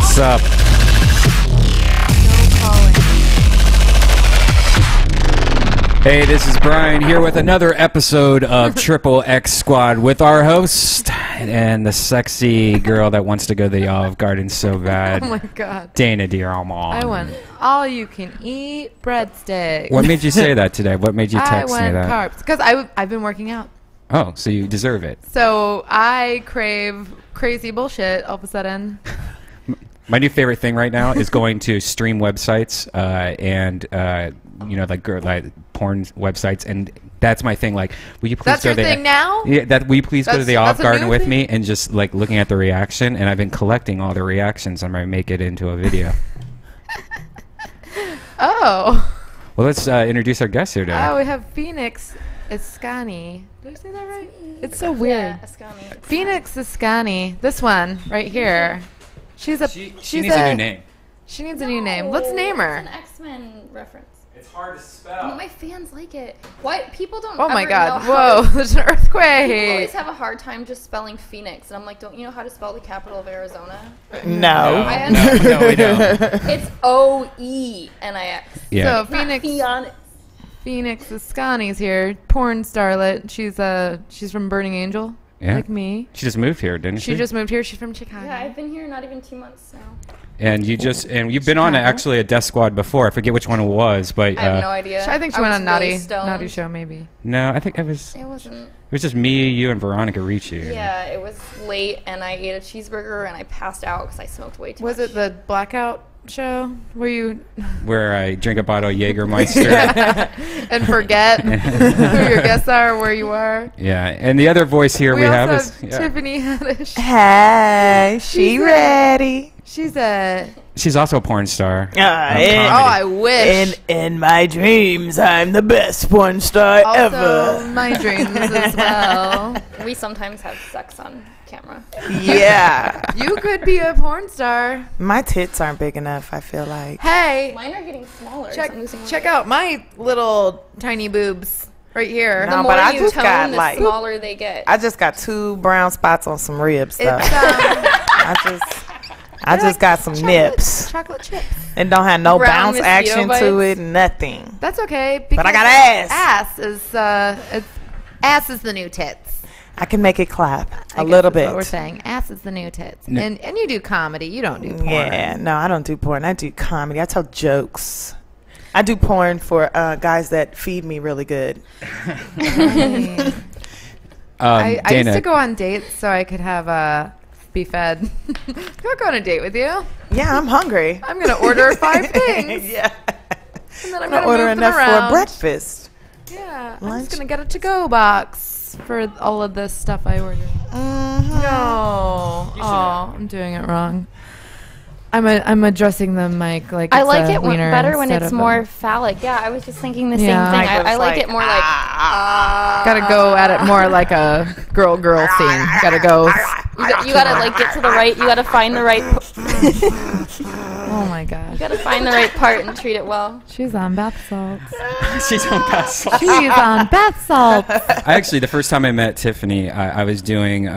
What's up? Hey, this is Brian here with another episode of XXX Squad with our host and the sexy girl that wants to go to the Olive Garden so bad. Oh my God. Dana Diarmond. I want all you can eat breadsticks. What made you say that today? What made you text me that? I went carbs because I've been working out. Oh, so you deserve it. So I crave crazy bullshit all of a sudden. My new favorite thing right now is going to stream websites and like porn websites, and that's my thing. Like, will you please that's go your to thing now? Yeah, will you please go to the Olive Garden with thing? me and just like looking at the reaction? And I've been collecting all the reactions. I'm gonna make it into a video. Oh. Well, let's introduce our guest here today. Oh, we have Phoenix Iscani. Did I say that right? It's so weird. Yeah, Iscani. Phoenix Iscani. This one right here. She needs a new name. She needs a new name. Let's name her. It's an X-Men reference. It's hard to spell. But my fans like it. Why people don't? Oh my ever God! know Whoa! There's an People earthquake. always have a hard time just spelling Phoenix, and I'm like, don't you know how to spell the capital of Arizona? No. No, we don't. It's O-E-N-I-X. Yeah. So Phoenix Iscani's here, porn starlet. She's from Burning Angel, like me. She just moved here, didn't she? She just moved here. She's from Chicago. Yeah, I've been here not even 2 months now. And you've been on actually a Death Squad before. I forget which one it was, but I have no idea. I think she went on really Naughty Show maybe. No, I think it wasn't. It was just me, you, and Veronica Ricci. Yeah, it was late, and I ate a cheeseburger, and I passed out because I smoked way too much. Was it the blackout show where I drink a bottle of Jägermeister and forget who your guests are, where you are? Yeah, and the other voice here we have is Tiffany Haddish. Hey, she ready. She's also a porn star. I wish. In my dreams, I'm the best porn star ever. My dreams as well. We sometimes have sex on camera. Yeah. You could be a porn star. My tits aren't big enough, I feel like. Hey. Mine are getting smaller. Check out my little tiny boobs right here. No, the more but I you just tone, got the like smaller they get. I just got 2 brown spots on some ribs though. I just got some nips. Chocolate chips. And don't have no Brown bounce action bites. to it, nothing. That's okay. But I got ass. Ass is the new tits. I can make it clap I a guess little that's bit. what we're saying. Ass is the new tits. And you do comedy. You don't do porn. Yeah, no, I don't do porn. I do comedy. I tell jokes. I do porn for guys that feed me really good. I used to go on dates so I could have be fed. I'll go on a date with you. Yeah, I'm hungry. I'm gonna order 5 things. Yeah. And then I'm gonna gonna order move them enough around. for breakfast. Yeah, I'm Lunch. just gonna get a to-go box for all of this stuff I ordered. No, I'm doing it wrong. I'm addressing the mic like I it's like a it wiener better when instead it's of more phallic. Yeah, I was just thinking the Yeah. same thing. I like like, it more like. Gotta go at it more like a girl scene. Gotta go. You gotta like get to the right. You gotta find the right. Oh my God. You gotta find the right part and treat it well. She's on bath salts. She's on bath salts. She's on bath salts. The first time I met Tiffany, I was doing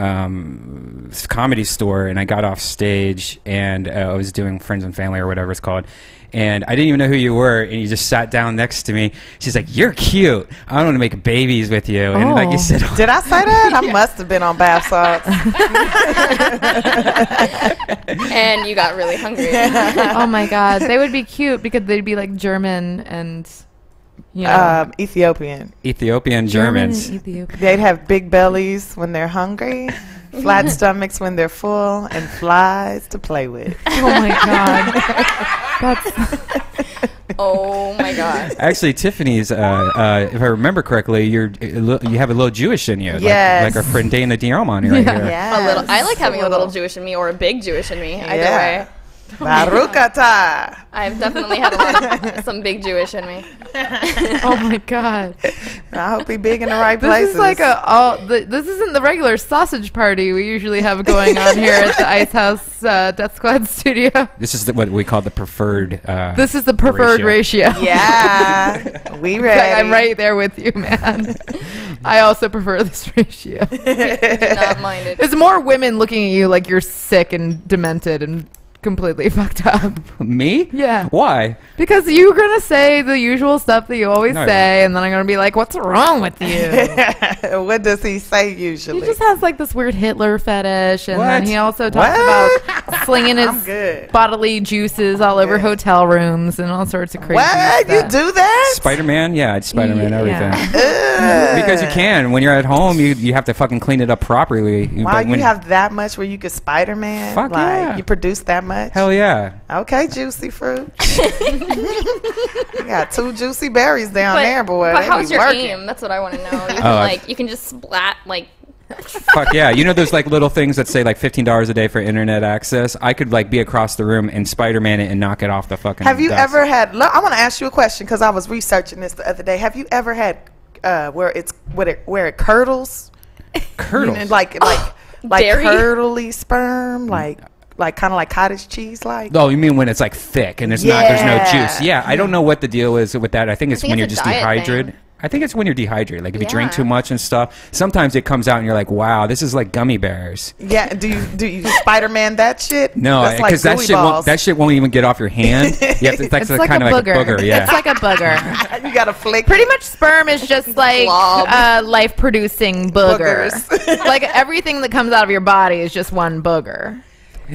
Comedy Store, and I got off stage, and I was doing Friends and Family or whatever it's called. And I didn't even know who you were, and you just sat down next to me. She's like, "You're cute. I want to make babies with you." And like you said, did I say that? I must have been on bath salts. And you got really hungry. Oh my God, they would be cute because they'd be like German and Ethiopian Germans. Ethiopian. They'd have big bellies when they're hungry, flat stomachs when they're full, and flies to play with. Oh my God. Oh my God. Actually, Tiffany's, if I remember correctly, you have a little Jewish in you. Yes. Like our friend Dana Diarmond right here. Yes. A little. I like having a little Jewish in me or a big Jewish in me. Either way. Baruch atah. I've definitely had some big Jewish in me. Oh my God. I hope he's big in the right This places. is like this isn't the regular sausage party we usually have going on here at the Ice House Death Squad studio. This is what we call the preferred This is the preferred ratio. Yeah. We ready. I'm right there with you, man. I also prefer this ratio. Do not mind it. There's more women looking at you like you're sick and demented and completely fucked up. Me? Yeah. Why? Because you're going to say the usual stuff that you always No, say, and then I'm going to be like, what's wrong with you? What does he say usually? He just has like this weird Hitler fetish, and then What? he also talks about slinging I'm good. his bodily juices all over Good. hotel rooms and all sorts of crazy What? You stuff. do that? Spider-Man? Yeah, it's Spider-Man, everything. Ugh. Because you can. When you're at home, you have to fucking clean it up properly. Wow, But you when- have that much where you could Spider-Man? Fuck like, yeah. You produce that much? Hell yeah. Okay, juicy fruit. You got 2 juicy berries down But, there, boy. but They how's be your working. aim? That's what I want to know. You can, Oh, you can just splat, like... Fuck yeah. You know those like little things that say like $15 a day for internet access? I could like be across the room and Spider-Man it and knock it off the fucking Have you desk. ever had, I want to ask you a question because I was researching this the other day. Have you ever had where it curdles? Curdles? You know, like Dairy? curdly sperm? Like kind of like cottage cheese like? Oh, you mean when it's like thick and there's no juice? Yeah. Yeah, I don't know what the deal is with that. I think it's think when you're it's a just diet dehydrated. thing. I think it's when you're dehydrated. Like if you drink Yeah. too much and stuff, sometimes it comes out and you're like, "Wow, this is like gummy bears." Yeah, do you Spider-Man that shit? No, That's because like that shit won't even get off your hand. You have to, It's like kind a of like a booger. booger. Yeah. It's like a booger. You gotta flick. Pretty much sperm is just like Blob. life-producing booger. Boogers. Like everything that comes out of your body is just one booger.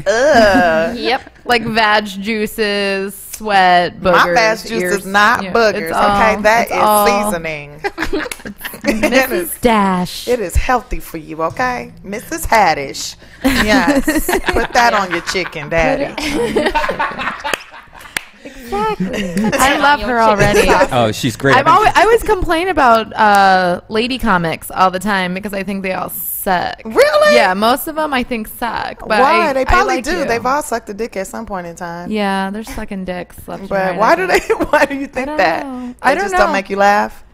Ugh. Yep. Like vag juices, sweat, boogers. My fast juice ears, is not yeah, boogers. it's all- Okay, that it's is all seasoning. Mrs. Dash. It is healthy for you, okay? Mrs. Haddish. Yes. Put that on your chicken, daddy. I love her already. Oh, she's great. I always complain about lady comics all the time because I think they all suck. Really? Yeah, most of them I think suck. But Why? They probably like do. you. They've all sucked a dick at some point in time. Yeah, they're sucking dicks left and But right, why I do think. they? Why do you think don't that? know. They I don't just know. don't make you laugh.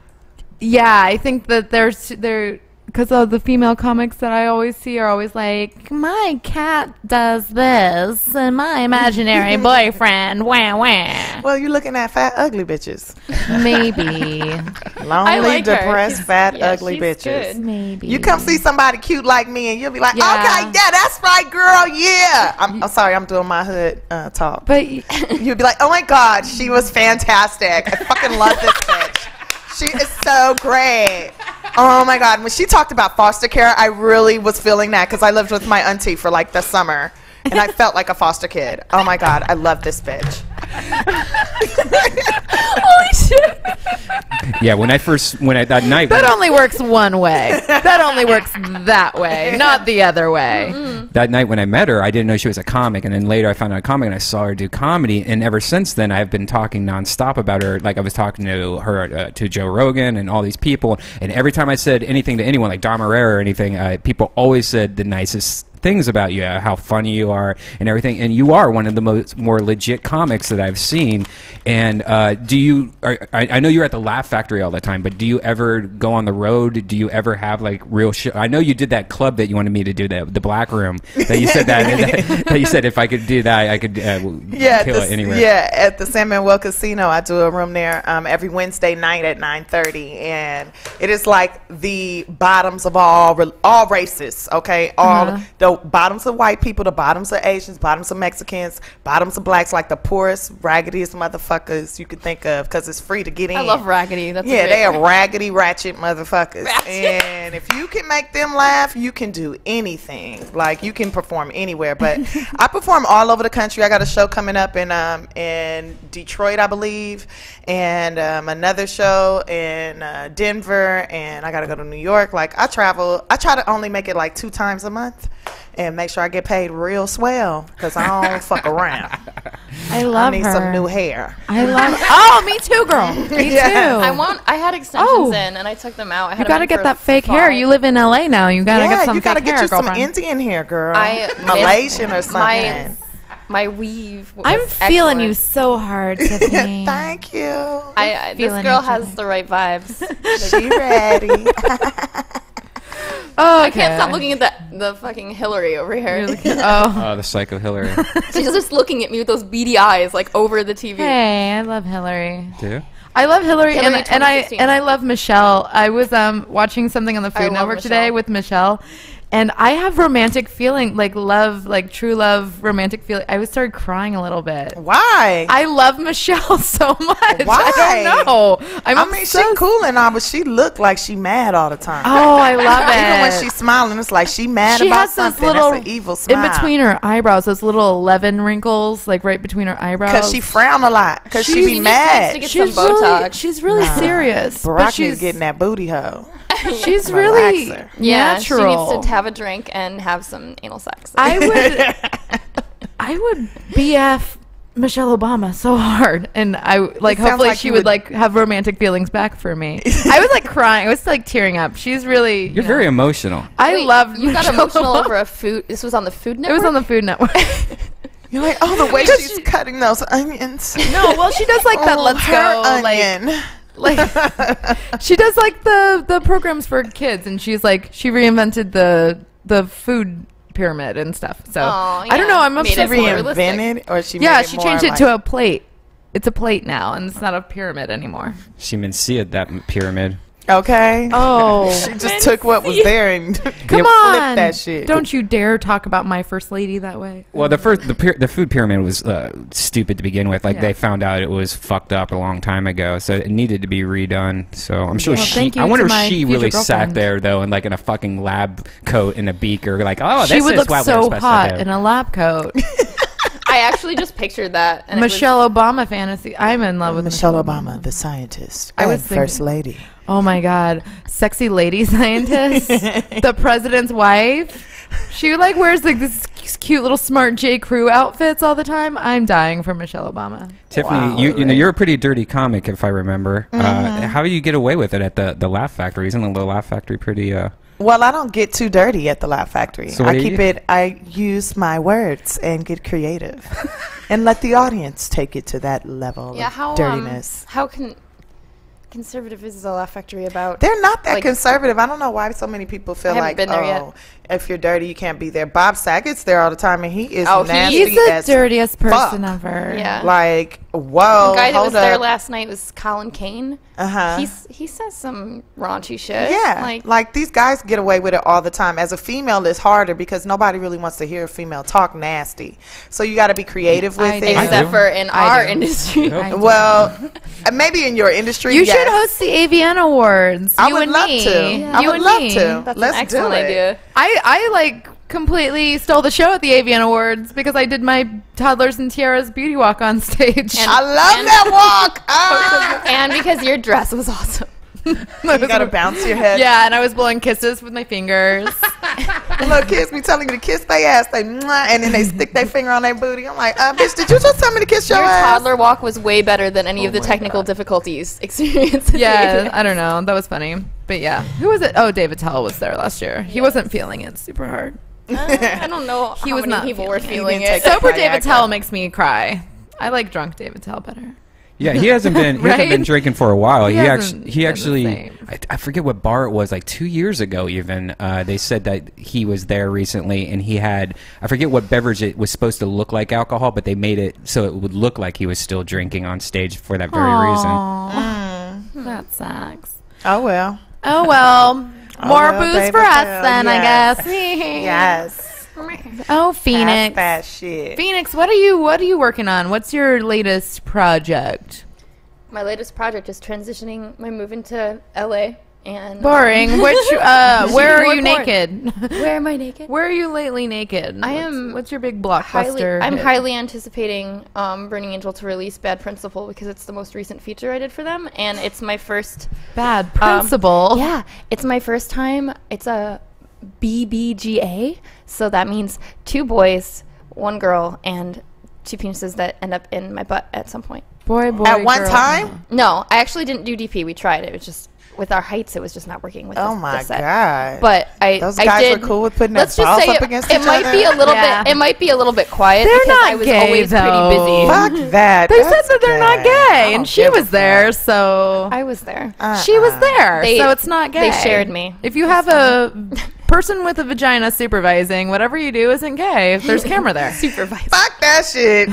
Yeah, I think that they're because of the female comics that I always see are always like, my cat does this and my imaginary boyfriend, wah wah. Well, you're looking at fat, ugly bitches. Maybe. Lonely, like her. depressed, She's- fat, yeah, ugly she's bitches. good. Maybe. You come see somebody cute like me, and you'll be like, Yeah. "Okay, yeah, that's right, girl. Yeah." I'm sorry, I'm doing my hood talk. But You'd be like, "Oh my God, she was fantastic. I fucking love this bitch. She is so great." Oh my God, when she talked about foster care, I really was feeling that because I lived with my auntie for like the summer, and I felt like a foster kid. Oh my God, I love this bitch. holy shit. Yeah, that night. That only works one way. That only works that way, not the other way. That night when I met her, I didn't know she was a comic, and then later I found out a comic, and I saw her do comedy, and ever since then I've been talking nonstop about her. Like I was talking to her, to Joe Rogan, and all these people, and every time I said anything to anyone, like Dom Herrera or anything, people always said the nicest things about you, how funny you are and everything, and you are one of the more legit comics that I've seen. And I know you're at the Laugh Factory all the time, but do you ever go on the road? Do you ever have like real shit? I know you did that club that you wanted me to do, the Black Room, that you said that you said if I could do that I could kill it anywhere. Yeah, at the San Manuel Casino, I do a room there every Wednesday night at 9:30, and it is like the bottoms of all races. Okay, all the bottoms of white people, the bottoms of Asians, bottoms of Mexicans, bottoms of blacks, like the poorest, raggediest motherfuckers you could think of, because it's free to get in. I love raggedy. That's Yeah, a they great are raggedy, ratchet motherfuckers. Ratchet. And if you can make them laugh, you can do anything. Like, you can perform anywhere. But I perform all over the country. I got a show coming up in Detroit, I believe, and another show in Denver, and I got to go to New York. Like, I travel. I try to only make it like 2 times a month and make sure I get paid real swell, because I don't fuck around. I love I need her. some new hair. I love. Oh, me too, girl. Me Yeah. too. I had extensions in, and I took them out. I had You them gotta in get for that fake hair. 5. You live in LA now. You gotta get some you gotta fake get hair, you some girlfriend. Indian hair, girl. I- Malaysian or something. My weave. Was I'm feeling you excellent. so hard, Tiffany. Thank you. This feeling girl each has other. the right vibes. She ready. Oh, I can't stop looking at the fucking Hillary over here. Oh, The Psycho Hillary. She's just looking at me with those beady eyes, like over the TV. hey, I love Hillary. Do? I love Hillary, Hillary and I 2016. love Michelle. I was watching something on the Food love Network today Michelle. with Michelle, And I have romantic feeling, like love, like true love, romantic feeling. I started crying a little bit. Why? I love Michelle so much. Why? I don't know. I mean, she cool and all, but she look like she mad all the time. Oh, I love it. Even when she's smiling, it's like she mad She about has those something. little, That's an evil smile. in between her eyebrows, those little 11 wrinkles, like right between her eyebrows. Because she frown a lot. Because she be just needs mad. to get She's some Botox. really, she's really serious. Barack but needs she's to get in that booty hole. She's really Relaxer. Yeah, natural. she needs to have a drink and have some anal sex. I would BF Michelle Obama so hard, and I like It sounds hopefully like she you would would- like have romantic feelings back for me. I was like crying. I was like tearing up. She's really You're very emotional. I Wait, love you got Michelle emotional Obama. over a food. This was on the Food It Network. was on the Food Network. You're like, oh, the way she's cutting those onions. No, well she does like that Oh, Let's her Go onion. like she does like the programs for kids, and she's like she reinvented the food pyramid and stuff. So Aw, I don't know. yeah. I'm Made it obsessed. more realistic. Reinvented, or she Yeah, made it she more changed it like- to a plate. It's a plate now, and it's not a pyramid anymore. She mencia'd that pyramid. Okay. Oh, She just took what was there and come flipped on! that shit. Don't you dare talk about my first lady that way. Well, the food pyramid was stupid to begin with. Like Yeah. they found out it was fucked up a long time ago, so it needed to be redone. So I'm sure Well, she. thank you I wonder to if my she future really sat girlfriend. there though, in like in a fucking lab coat and a beaker, like, oh, She this would is look what we're so supposed hot to do. in a lab coat. I actually just pictured that. And Michelle Obama fantasy. I'm in love with Michelle Obama, the scientist, I and was thinking- first lady. Oh my God, sexy lady scientist, the president's wife. She like wears like this cute little smart J. Crew outfits all the time. I'm dying for Michelle Obama. Tiffany, Wow. you know you're a pretty dirty comic, if I remember. How do you get away with it at the Laugh Factory? Isn't the Laugh Factory pretty? Well, I don't get too dirty at the Laugh Factory. So what I do you keep do? it. I use my words and get creative, and let the audience take it to that level Yeah, of how dirtiness. how conservative is the Laugh Factory about? They're not that like- conservative. I don't know why so many people feel I haven't like, been there yet. oh, if you're dirty, you can't be there. Bob Saget's there all the time, and he is Oh, nasty He's the as dirtiest person fuck. ever. Yeah. Like, whoa, The guy that hold was there up. last night was Colin Kane. Uh-huh. He says some raunchy shit. Yeah, like these guys get away with it all the time. As a female, it's harder because nobody really wants to hear a female talk nasty. So you got to be creative with I it. do. except do. for in I our do. industry. Yeah. Well, maybe in your industry, You yes. should host the AVN Awards. I You would and love me. to. You I would and love me. to. That's Let's an excellent do it. idea. I like completely stole the show at the AVN Awards because I did my Toddlers and Tiaras beauty walk on stage. And- I love that walk. Ah. And because your dress was awesome. You gotta bounce your head. Yeah, and I was blowing kisses with my fingers. Little kids be telling you to kiss their ass, they mwah, and then they stick their finger on their booty. I'm like, bitch, did you just tell me to kiss your Your ass? toddler walk was way better than any of the my technical God. difficulties experienced. Yeah, I don't know. That was funny. But yeah. Who was it? Oh, David Tell was there last year. He wasn't feeling it super hard. I don't know He how was many not people were feeling it. feeling He didn't it. take Sober Viagra. David Tell makes me cry. I like drunk David Tell better. Yeah, he hasn't been Right? drinking for a while. He He hasn't actually been the same. I forget what bar it was, like 2 years ago even. They said that he was there recently and he had, I forget what beverage it was supposed to look like alcohol, but they made it so it would look like he was still drinking on stage for that very reason. Aw, That sucks. Oh well. Oh well. More well, booze David for us Tell, then, yes. I guess. Yes. Oh, Phoenix. That shit. Phoenix, what are you working on? What's your latest project? My latest project is transitioning my move into LA and Boring. Which where are more you boring. naked? Where am I naked? Where are you lately naked? I am What's your big Highly, blockbuster? I'm hit? highly anticipating Burning Angel to release Bad Principal because it's the most recent feature I did for them, and it's my first. Bad Principal. Yeah, it's my first time. It's a BBGA, so that means 2 boys, 1 girl, and 2 penises that end up in my butt at some point. Boy, At one girl. time? No, I actually didn't do DP. We tried it. It was just with our heights, it was just not working with Oh the my set. god. But those I guys did, were cool with putting their let's just balls say up it, against it each might other. be a little Yeah. bit. It might be a little bit quiet They're because not I was gay, always though. pretty busy. Fuck that. They That's said that they're not gay. I gay, don't and she give a was there, fuck. so I was there. she was there, They- so it's not gay. they shared me. If you have a person with a vagina supervising. Whatever you do isn't gay if there's camera there. Supervisor. Fuck that shit.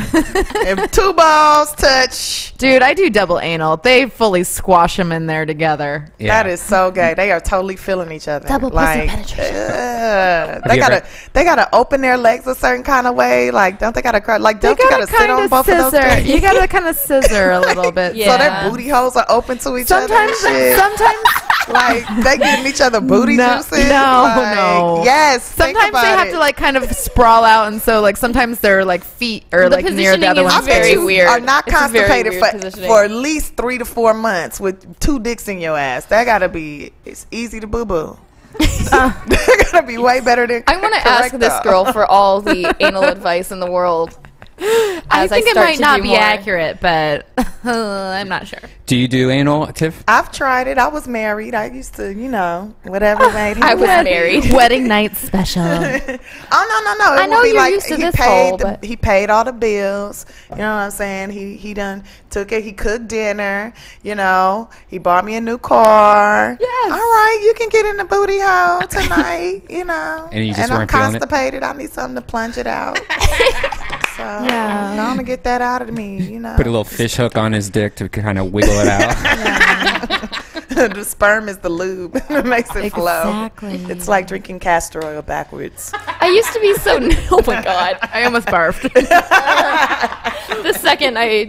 If two balls touch, Dude, I do double anal. They fully squash them in there together. Yeah. that is so gay. They are totally feeling each other. Double pussy penetration. They gotta open their legs a certain kind of way. Like, don't they gotta like? Don't you gotta sit on both of those things? You gotta kind of scissor a little bit. Yeah. So their booty holes are open to each other. and shit. Sometimes, like they giving each other booty juices. no. Yes. sometimes they have to like kind of sprawl out, and so like sometimes their like feet are The like near the positioning other is one's very face. weird. Are not It's a very constipated weird positioning. for at least 3 to 4 months with 2 dicks in your ass. That gotta be. It's easy to boo boo. That gotta be way better than. I want to ask this girl for all the anal advice in the world. I think it start might to not do be more. accurate, but I'm not sure. Do you do anal, Tiff? I've tried it. I was married. I used to, whatever made him I was happy. married. Wedding night special. Oh no! It I know would be you're like used to he this paid. hole, but- He paid all the bills. You know what I'm saying? He done took it. He cooked dinner. He bought me a new car. Yes. All right, you can get in the booty hole tonight. And you just I'm weren't feeling it? constipated. I need something to plunge it out. So Yeah. I'm gonna get that out of me. Put a little fish hook on his dick to kind of wiggle it out. The sperm is the lube. It makes it flow. Exactly. It's like drinking castor oil backwards. I used to be so. Oh my god! I almost barfed. The second I.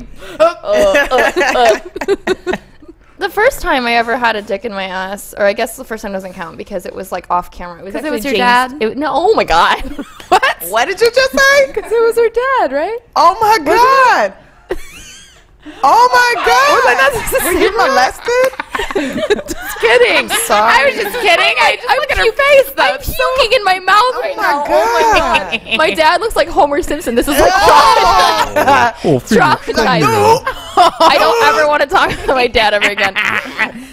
The first time I ever had a dick in my ass, or I guess the first time doesn't count because it was like off camera. It was 'Cause it actually was your James- dad? No, oh my god! What? What did you just say? Because it was her dad, right? Oh my god! Oh my god! Was I not supposed to Were say you molested? Just kidding. sorry. I was just kidding. I just look at her face though. I'm puking in my mouth right my now. God. Oh my god! My dad looks like Homer Simpson. This is like traumatizing. I don't ever want to talk about my dad ever again.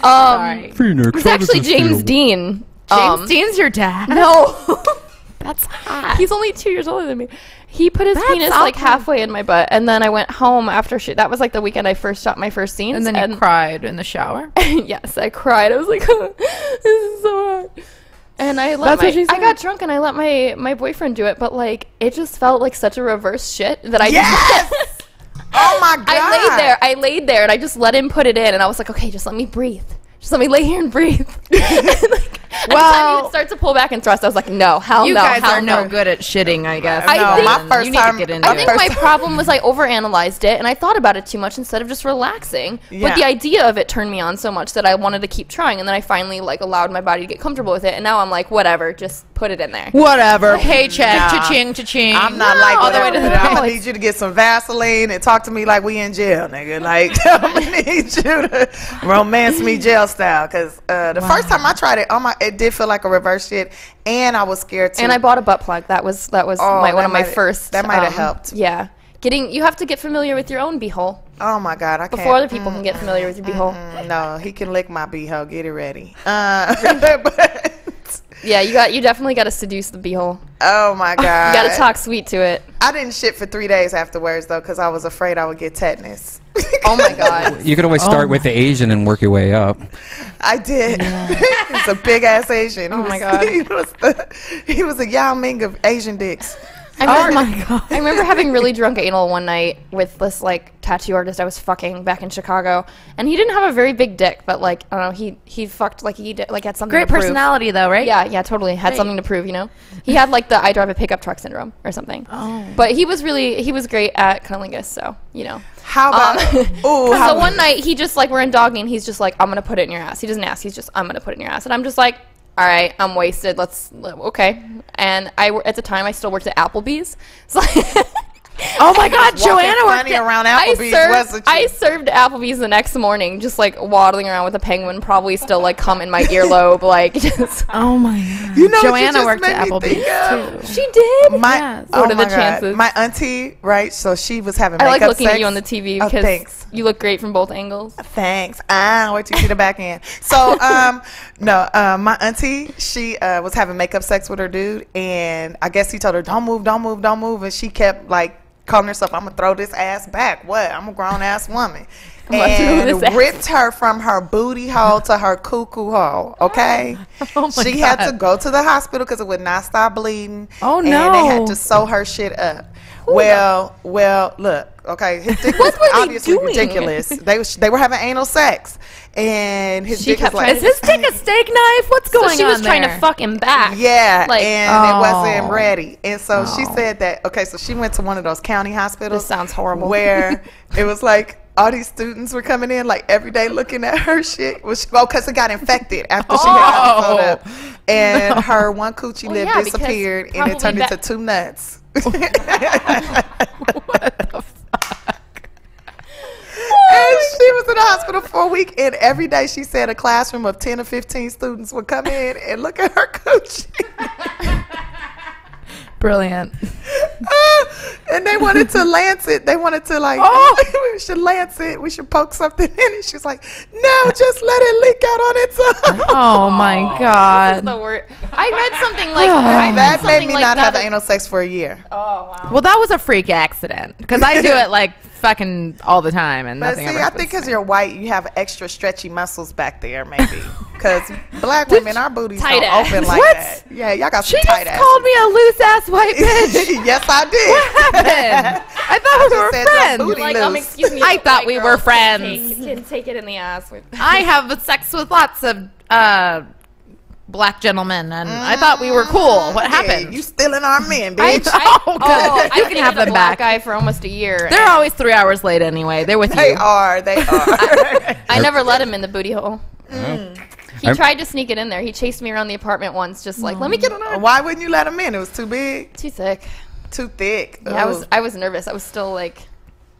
Sorry. It's actually James Dean. James Dean's your dad? No. That's hot. He's only 2 years older than me. He put his That's penis like awkward. halfway in my butt, and then I went home after shit. That was like the weekend I first shot my first scenes. And then you cried in the shower? Yes, I cried. I was like, this is so hard. And I let That's what she I said. got drunk and I let my boyfriend do it, but like it just felt like such a reverse shit that I Yes! Oh my god! I laid there and I just let him put it in, and I was like, okay, just let me breathe. Just let me lay here and breathe. Well, the time he would start to pull back and thrust, I was like, no, hell You no, guys hell are no no. good at shitting, I guess. I No, think- my first you need time. to get into I think it. my problem was I overanalyzed it and I thought about it too much instead of just relaxing. Yeah. But the idea of it turned me on so much that I wanted to keep trying, and then I finally like allowed my body to get comfortable with it, and now I'm like, whatever, just put it in there. Whatever. Paycheck. Nah. Cha-ching, cha-ching. I'm not No, like all the way whatever, to but the I'm gonna point. need you to get some Vaseline and talk to me like we in jail, nigga. Like I'm gonna need you to romance me jail style. Cause the first time I tried it, it did feel like a reverse shit, and I was scared too. And I bought a butt plug. That was one of my might- first. that might have helped. Yeah, you have to get familiar with your own beehole Oh my god, I can't. before other people can get familiar with your beehole. No, he can lick my beehole. Get it ready. But, Yeah, you definitely got to seduce the beehole. oh my god, You got to talk sweet to it. I didn't shit for 3 days afterwards though, because I was afraid I would get tetanus. Oh my god. You could always start with the Asian and work your way up. I did. He's a big ass Asian. Oh my God. He was a Yao Ming of Asian dicks. I remember having really drunk anal one night with this like tattoo artist I was fucking back in Chicago, and he didn't have a very big dick, but like I don't know, he fucked like he did, like had something Great to prove. personality, though, right? Yeah, totally had something to prove. He had like the I drive a pickup truck syndrome or something. Oh, but he was great at cunnilingus, so How about? Ooh, how So one night he just like we're in dogging, and he's just like, I'm gonna put it in your ass. He doesn't ask. He's just, I'm gonna put it in your ass, and I'm just like, all right, I'm wasted. Okay. And at the time I still worked at Applebee's. So Oh my God, walking Joanna worked funny at. around Applebee's, wasn't you? I served Applebee's the next morning, just like waddling around with a penguin, probly still like cum in my earlobe, like just. Oh my God. You know what you Joanna just worked made at me think Applebee's of? too. She did. Yes. What are the my God. chances? My auntie, right? So she was having I makeup like looking sex. at you on the TV Oh, because thanks. you look great from both angles. Thanks. Wait till you see the back end. So, my auntie, she was having makeup sex with her dude, and I guess he told her, don't move, and she kept like calling herself, I'm gonna throw this ass back. What? I'm a grown ass woman. I'm gonna throw And this ass ripped her from her booty hole to her cuckoo hole. Okay, Oh my she God. had to go to the hospital because it would not stop bleeding. Oh, And no. they had to sew her shit up. Well, look, okay, his dick was What were they obviously doing? ridiculous. They were having anal sex, and his She dick was kept like, trying Is his dick a steak knife? What's going on So she was trying to there? fuck him back. yeah, Like, and Oh. it wasn't ready. And so she said that, okay, so she went to one of those county hospitals. This sounds horrible. Where it was like all these students were coming in like every day looking at her shit. Because it got infected after she had sewed up. And her one coochie lip yeah, because disappeared and it probably turned that- into 2 nuts. And she was in the hospital for a week, and every day she said a classroom of 10 or 15 students would come in and look at her coochie. Brilliant. And they wanted to lance it. They wanted to like, we should lance it. We should poke something in it. She's like, no, just let it leak out on its own. Oh my God. the word. I read something like I read That made something me like not that. have anal sex for a year. Oh wow. Well, that was a freak accident because I do it like fucking all the time and But nothing see, ever I happens think to because me. you're white, you have extra stretchy muscles back there, maybe. Because black women, our booties Tight don't ass. open like What? that. Yeah, y'all got She some just tight ass. called me a loose ass white bitch. Yes, I did. What happened? I thought we just were said your friends. booty Like, loose. excuse me. I thought white we girl were can friends. Can take it in the ass. I have sex with lots of black gentlemen, and I thought we were cool. What happened? You stealing our men, I, bitch. Oh, good. I You can have dated a them black back. guy for almost a year. They're always 3 hours late anyway. They're with They you. are. They are. I never let him in the booty hole. Oh. He tried to sneak it in there. He chased me around the apartment once, just like, let me get it on. Why wouldn't you let him in? It was too big, Too thick. too thick. Yeah, Ooh. I was nervous. I was still like,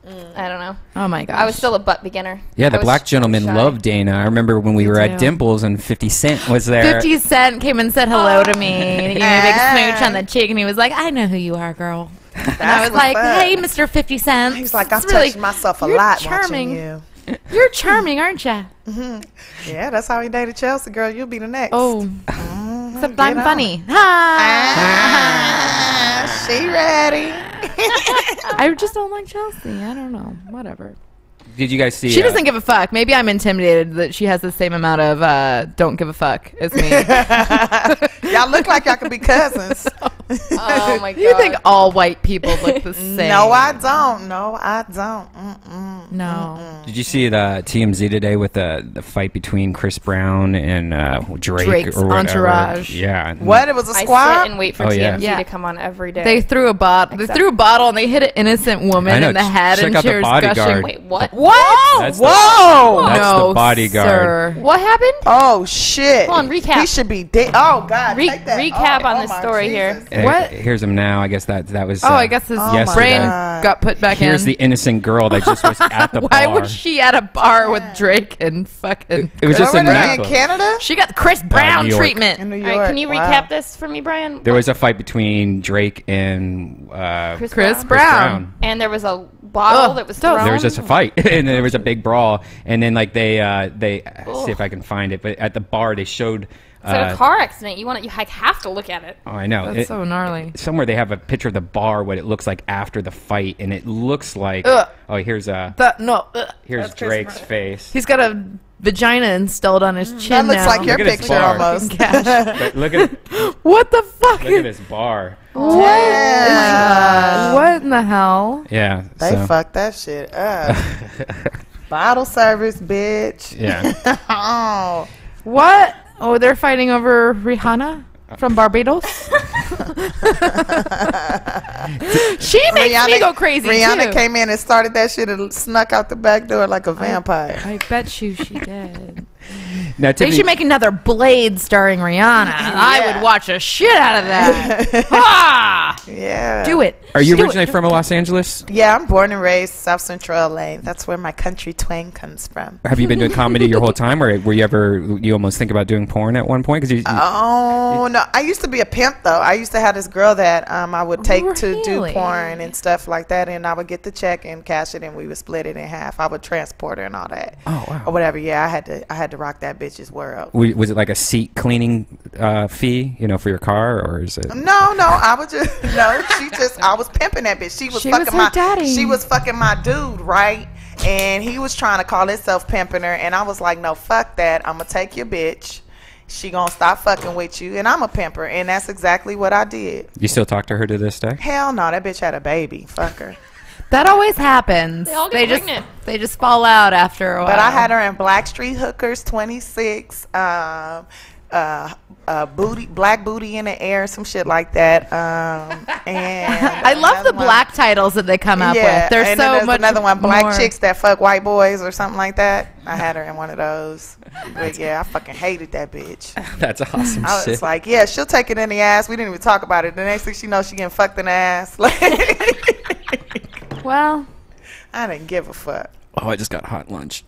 I don't know. Oh my gosh. I was still a butt beginner. Yeah, the I was black gentleman shy. loved Dana. I remember when we were too. at Dimples and 50 Cent was there. 50 Cent came and said hello to me. And he gave me a big smooch on the cheek, and he was like, I know who you are, girl. And I was what's like, up. hey, Mr. 50 Cent. He's like, I've It's really- touched myself a you're lot charming. watching you. You're charming, aren't you? Yeah, that's how he dated Chelsea, girl. You'll be the next. Oh, except I'm get on. funny. Ah, she ready. I just don't like Chelsea. I don't know. Whatever. Did you guys see? She doesn't give a fuck. Maybe I'm intimidated that she has the same amount of don't give a fuck as me. Y'all look like y'all could be cousins. Oh my god. You think all white people look the same? No, I don't. No, I don't. Mm-mm. No. Did you see the TMZ today with the fight between Chris Brown and Drake Drake's or whatever? entourage. Yeah. What? It was a I squad? sit and wait for Oh, TMZ yeah. to come on every day. They threw a bottle. They threw a bottle and they hit an innocent I woman know. in the head, Check and out she the was bodyguard. gushing. Wait, what? What? That's Whoa! That's no, the bodyguard. sir. What happened? Oh, shit. Hold on, recap. He should be dead. Oh, God. Re- take that. recap on this my story here. Jesus. What? Here's him now. I guess that was. Oh, I guess his yesterday. brain God. got put back Here's in. the innocent girl that just was at the Why bar. was she at a bar with Drake and fucking? It was just a Over there in necklace. Canada? She got Chris Brown New York. treatment. In New All York. right, can you Wow. recap this for me, Brian? There was a fight between Drake and Chris Chris Brown? Brown. And there was a bottle Ugh, that was don't- thrown. There was just a fight, and there was a big brawl, and then like they see if I can find it, but at the bar they showed. It's like a car accident. You have to look at it. Oh, I know. That's so gnarly. Somewhere they have a picture of the bar, what it looks like after the fight, and it looks like. Ugh. Oh, here's That's Chris Drake's Brown. face. He's got a vagina installed on his chin That looks now. like your Look at his picture bar. almost. But look at What the fuck? look at this bar. Yeah. What in the hell? Yeah. They so, fucked that shit up. Bottle service, bitch. Yeah. Oh. What? Oh, they're fighting over Rihanna from Barbados. She makes me go crazy Rihanna too. came in and started that shit and snuck out the back door like a vampire. I bet you she did. Now, They Tiffany, should make another Blade starring Rihanna. I would watch a shit out of that. Ah! Yeah. Do it. are you Do it. originally from Los Angeles? Yeah, I'm born and raised South Central LA. That's where my country twang comes from. Have you been doing comedy your whole time, or were you ever? You almost think about doing porn at one point? Because Oh no! I used to be a pimp though. I used to have this girl that I would take to do Really? porn and stuff like that, and I would get the check and cash it, and we would split it in half. I would transport her and all that. Oh, wow. Or whatever. Yeah, I had to rock that bitch. bitch's world. Was it like a seat cleaning fee, for your car, or is it? No, I was just I was pimping that bitch. She was fucking daddy. She was fucking my dude, right? And he was trying to call himself pimping her, and I was like, no, fuck that. I'm gonna take your bitch. She gonna stop fucking with you, and I'm a pimper, and that's exactly what I did. You still talk to her to this day? Hell no, that bitch had a baby. Fuck her. That always happens. They all get pregnant. They just fall out after a while. But I had her in Blackstreet Hookers 26, black booty in the air, some shit like that. And I love the black titles that they come up with. There's and so then there's much another one, Black more. Chicks That Fuck White Boys or something like that. I had her in one of those. But yeah, I fucking hated that bitch. That's awesome I shit. was like, yeah, she'll take it in the ass. We didn't even talk about it. The next thing she knows, she getting fucked in the ass. Well, I didn't give a fuck. Oh, I just got hot lunch.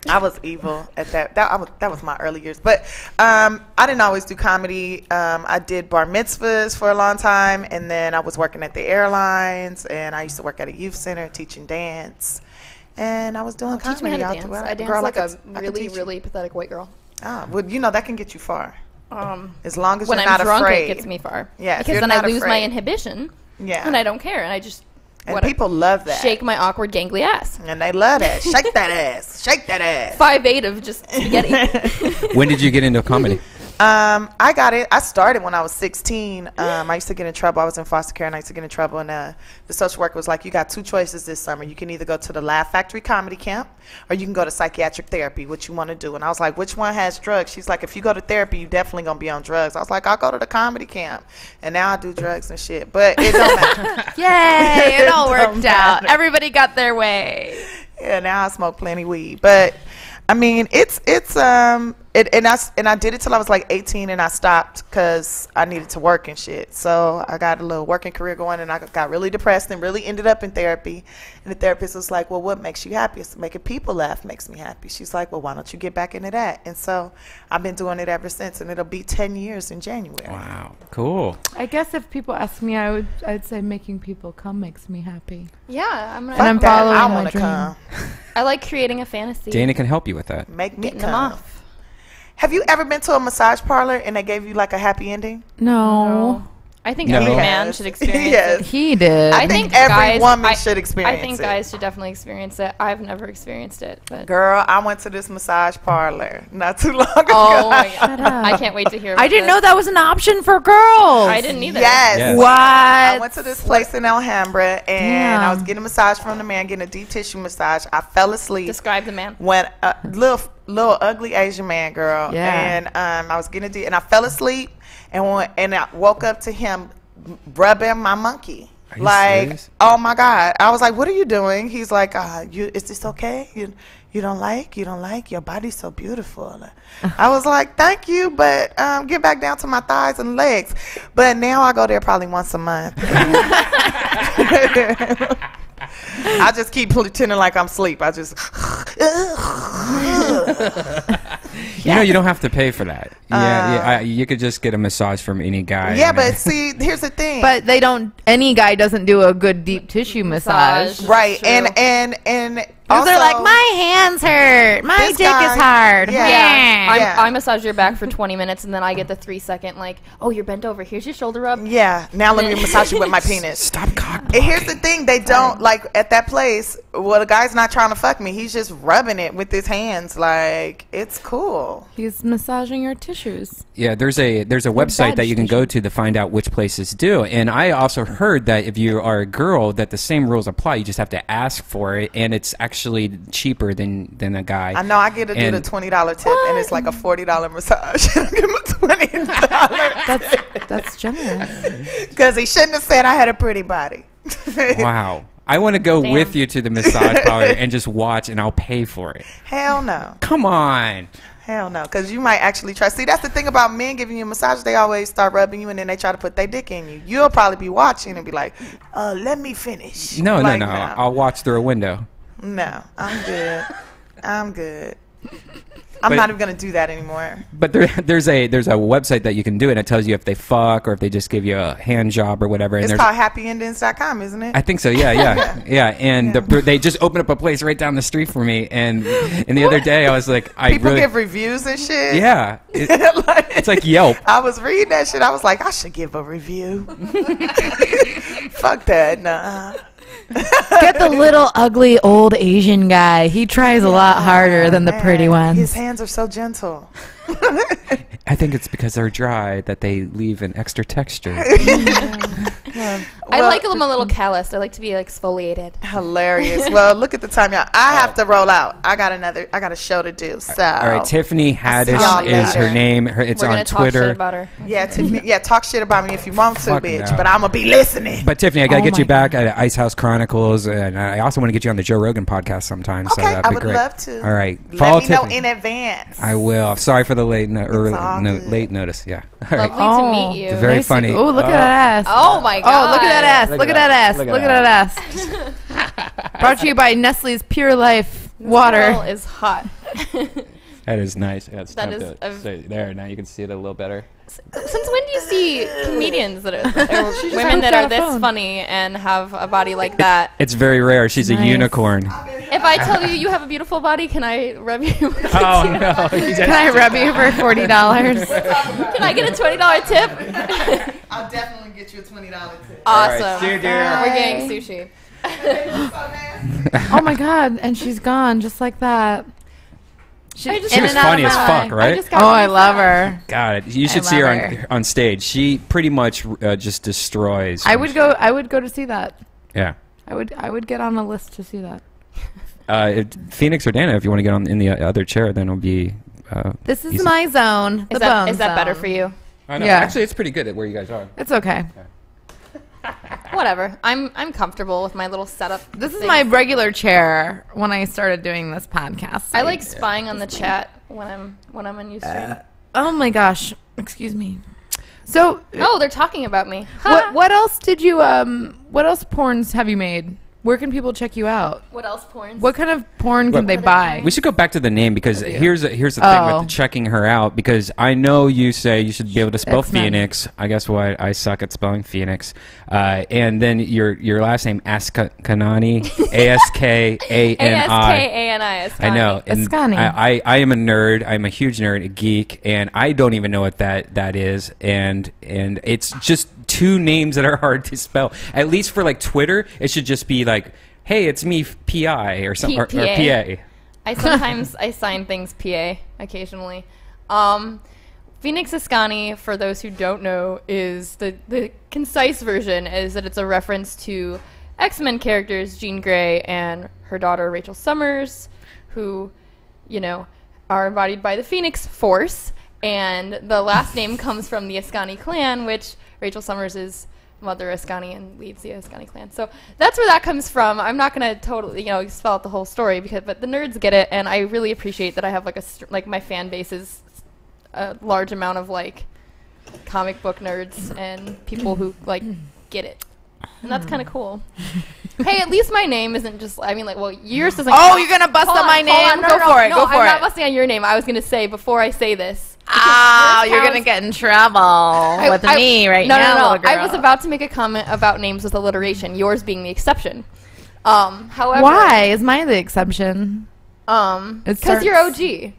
I was evil at that. That was my early years. But I didn't always do comedy. I did bar mitzvahs for a long time, and then I was working at the airlines, and I used to work at a youth center teaching dance, and I was doing comedy. Teach me how to all dance. throughout. I dance Girl, like I a could really, teach you. really pathetic white girl. Well, that can get you far. As long as When you're I'm not drunk, afraid. it gets me far. Yeah, if because you're then I not lose my afraid. inhibition. Yeah. And I don't care, and I just And people love that. shake my awkward gangly ass. And they love that. Shake that ass. Shake that ass. 5'8" of just spaghetti. When did you get into comedy? I got it. I started when I was 16. I used to get in trouble. I was in foster care, and I used to get in trouble. And the social worker was like, you got two choices this summer. You can either go to the Laugh Factory Comedy Camp, or you can go to psychiatric therapy. What you want to do? And I was like, which one has drugs? She's like, if you go to therapy, you definitely going to be on drugs. I was like, I'll go to the comedy camp. And now I do drugs and shit. But it don't matter. yay! It all Don't worked out. matter. Everybody got their way. Yeah, now I smoke plenty weed. But I mean, and I did it till I was like 18, and I stopped because I needed to work and shit. So I got a little working career going, and I got really depressed and really ended up in therapy. And the therapist was like, well, what makes you happy? So making people laugh makes me happy. She's like, well, why don't you get back into that? And so I've been doing it ever since, and it'll be 10 years in January. Wow, cool. I guess if people ask me, I'd say making people come makes me happy. Yeah, I'm Fuck gonna. I'm that. following I my want to dream. come. I like creating a fantasy. Dana can help you with that. Make me Getting them come. off. Have you ever been to a massage parlor and they gave you like a happy ending? No. I think No. every Yes. man should experience Yes. it. He did. I think every guys- woman should experience I think it. guys should definitely experience it. I've never experienced it, but Girl, I went to this massage parlor not too long ago. oh my god, Shut up. I can't wait to hear. I about didn't this. know that was an option for girls. I didn't either. Yes. Yes. What? I went to this place in Alhambra, and I was Damn. getting a massage from the man, getting a deep tissue massage. I fell asleep. Describe the man. When a little ugly Asian man, girl, Yeah. and I was getting and I fell asleep, and I woke up to him rubbing my monkey. Are you Like, serious? oh my God! I was like, "What are you doing?" He's like, "Is this okay? You don't like your body's so beautiful." I was like, "Thank you, but get back down to my thighs and legs." But now I go there probably once a month. I just keep pretending like I'm asleep. I just. You don't have to pay for that. You could just get a massage from any guy. Yeah, and- but see, here's the thing. But they don't. Any guy doesn't do a good deep tissue massage. Right, True. and Because also, they're like, my hands hurt. My This dick guy- is hard. Yeah. Yeah. Yeah. I massage your back for 20 minutes, and then I get the 3-second like, oh, you're bent over. Here's your shoulder rub. yeah. Now let me massage you with my penis. Stop cock. And here's the thing: they don't like at that place. Well, the guy's not trying to fuck me. He's just rubbing it with his hands. Like it's cool. He's massaging your tissues. Yeah, there's a website that you can go to find out which places do. And I also heard that if you are a girl, that the same rules apply. You just have to ask for it, and it's actually cheaper than a guy. I know. I get to do the And- $20 tip, and it's like a $40 massage. I give him a $20 That's generous. because he shouldn't have said I had a pretty body. Wow. I want to go Damn. with you to the massage parlor and just watch, and I'll pay for it. Hell no. Come on. Hell no, because you might actually try. See, that's the thing about men giving you a massage. They always start rubbing you, and then they try to put their dick in you. You'll probably be watching and be like, let me finish. No, Like, no. I'll watch through a window. No, I'm good. I'm good. I'm not even gonna do that anymore. But there's a website that you can do it. And it tells you if they fuck or if they just give you a hand job or whatever. And It's called happyendings.com, isn't it? I think so. Yeah. And they just opened up a place right down the street for me. And the other day I was like, People give reviews and shit. Yeah, it's like Yelp. I was reading that shit. I was like, I should give a review. Fuck that, nah. Get the little ugly old Asian guy. He tries a lot harder than the pretty ones. His hands are so gentle. I think it's because they're dry that they leave an extra texture. I like them a little calloused. I like to be exfoliated. Hilarious. Well, look at the time, y'all. I have to roll out. I got a show to do. So all right, Tiffany Haddish y'all is her later. name. It's We're on gonna Twitter. talk shit about her. yeah, Tiffany, talk shit about me if you want to, Fucking bitch. no. But I'm gonna be listening. But Tiffany, I gotta Oh get you my back at Ice House Chronicles, and I also want to get you on the Joe Rogan podcast sometime. So Okay, that'd I be would great. love to. All right, Let follow me know Tiffany. in advance. I will. Sorry for the late all good. late notice. Yeah. All right. Lovely to meet you. Very funny. Oh, look at that ass. Oh my god. Oh, look at that ass. Look Look at at that that. ass. Look at Look at that ass. Brought to you by Nestle's Pure Life Girl Water. is hot. That is nice. Yeah, it's That time is to a- stay there. Now you can see it a little better. Since when do you see comedians that are or women hooked that on are a this phone. funny and have a body like that? It's very rare. She's a Nice. unicorn. If I tell you you have a beautiful body, can I rub you? Oh no! Can I rub you for $40? Can I get a $20 tip? I'll definitely get you a $20 tip. Awesome. See you, dear. We're getting sushi. Oh my God. And she's gone just like that. I just- She was funny as fuck, right? just got Oh, I really love sad. her. God, you should I see her love her. on stage. She pretty much just destroys. I would go to see that. Yeah. I would get on a list to see that. Phoenix or Dana, if you want to get on in the other chair, then it'll be. This is easy. my zone. The Is that, bone is that better zone. for you? I know. Yeah. Actually, it's pretty good at where you guys are. It's okay. Whatever. I'm comfortable with my little setup. This is thing. my regular chair when I started doing this podcast. I like spying on the chat when I'm on Ustream. Oh my gosh. Excuse me. So, Oh, they're talking about me. what else did you what else porns have you made? Where can people check you out? What else porns? What kind of porn can Look, they buy? We should go back to the name because here's the thing Oh. with checking her out, because I know you say you should be able to spell X-Men. Phoenix. I guess what I suck at spelling Phoenix. And then your last name Askanani, Askani. Askani. I know. And Ascani. I am a nerd. I'm a huge nerd, a geek, and I don't even know what that is. And it's just two names that are hard to spell. At least for like Twitter, it should just be like, "Hey, it's me, PI," or something, or PA. PA. I sometimes I sign things PA occasionally. Phoenix Ascani, for those who don't know, is the concise version is that it's a reference to X-Men characters Jean Grey and her daughter Rachel Summers, who, you know, are embodied by the Phoenix Force, and the last name comes from the Ascani clan, which Rachel Summers is Mother Ascani and leads the Ascani clan. So that's where that comes from. I'm not going to totally, spell out the whole story, but the nerds get it, and I really appreciate that I have my fan base is a large amount of comic book nerds and people who get it. And that's kind of cool. Hey, at least my name isn't just, yours doesn't. Oh, you're gonna bust Hold on my hold name? No, Go no, for it, no, go for I'm not it. busting on your name. I was going to say, before I say this. Oh, yours you're gonna counts- get in trouble with me right now. No. little I girl. was about to make a comment about names with alliteration, yours being the exception. However. Why is mine the exception? It Because you're starts- OG.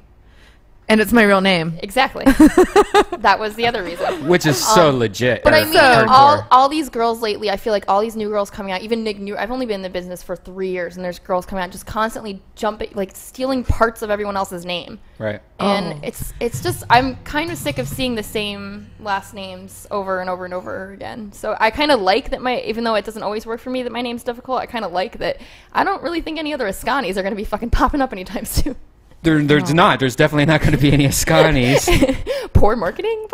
And it's my real name. Exactly. That was the other reason. Which is so legit. But or I mean, hardcore. all these girls lately, I feel like all these new girls coming out, even I've only been in the business for 3 years, and there's girls coming out just constantly jumping, stealing parts of everyone else's name. Right. And it's just, I'm kind of sick of seeing the same last names over and over and over again. So I kind of like that even though it doesn't always work for me that my name's difficult, I kind of like that I don't really think any other Ascanis are going to be fucking popping up anytime soon. There's not. There's definitely not going to be any Ascanis. Poor marketing?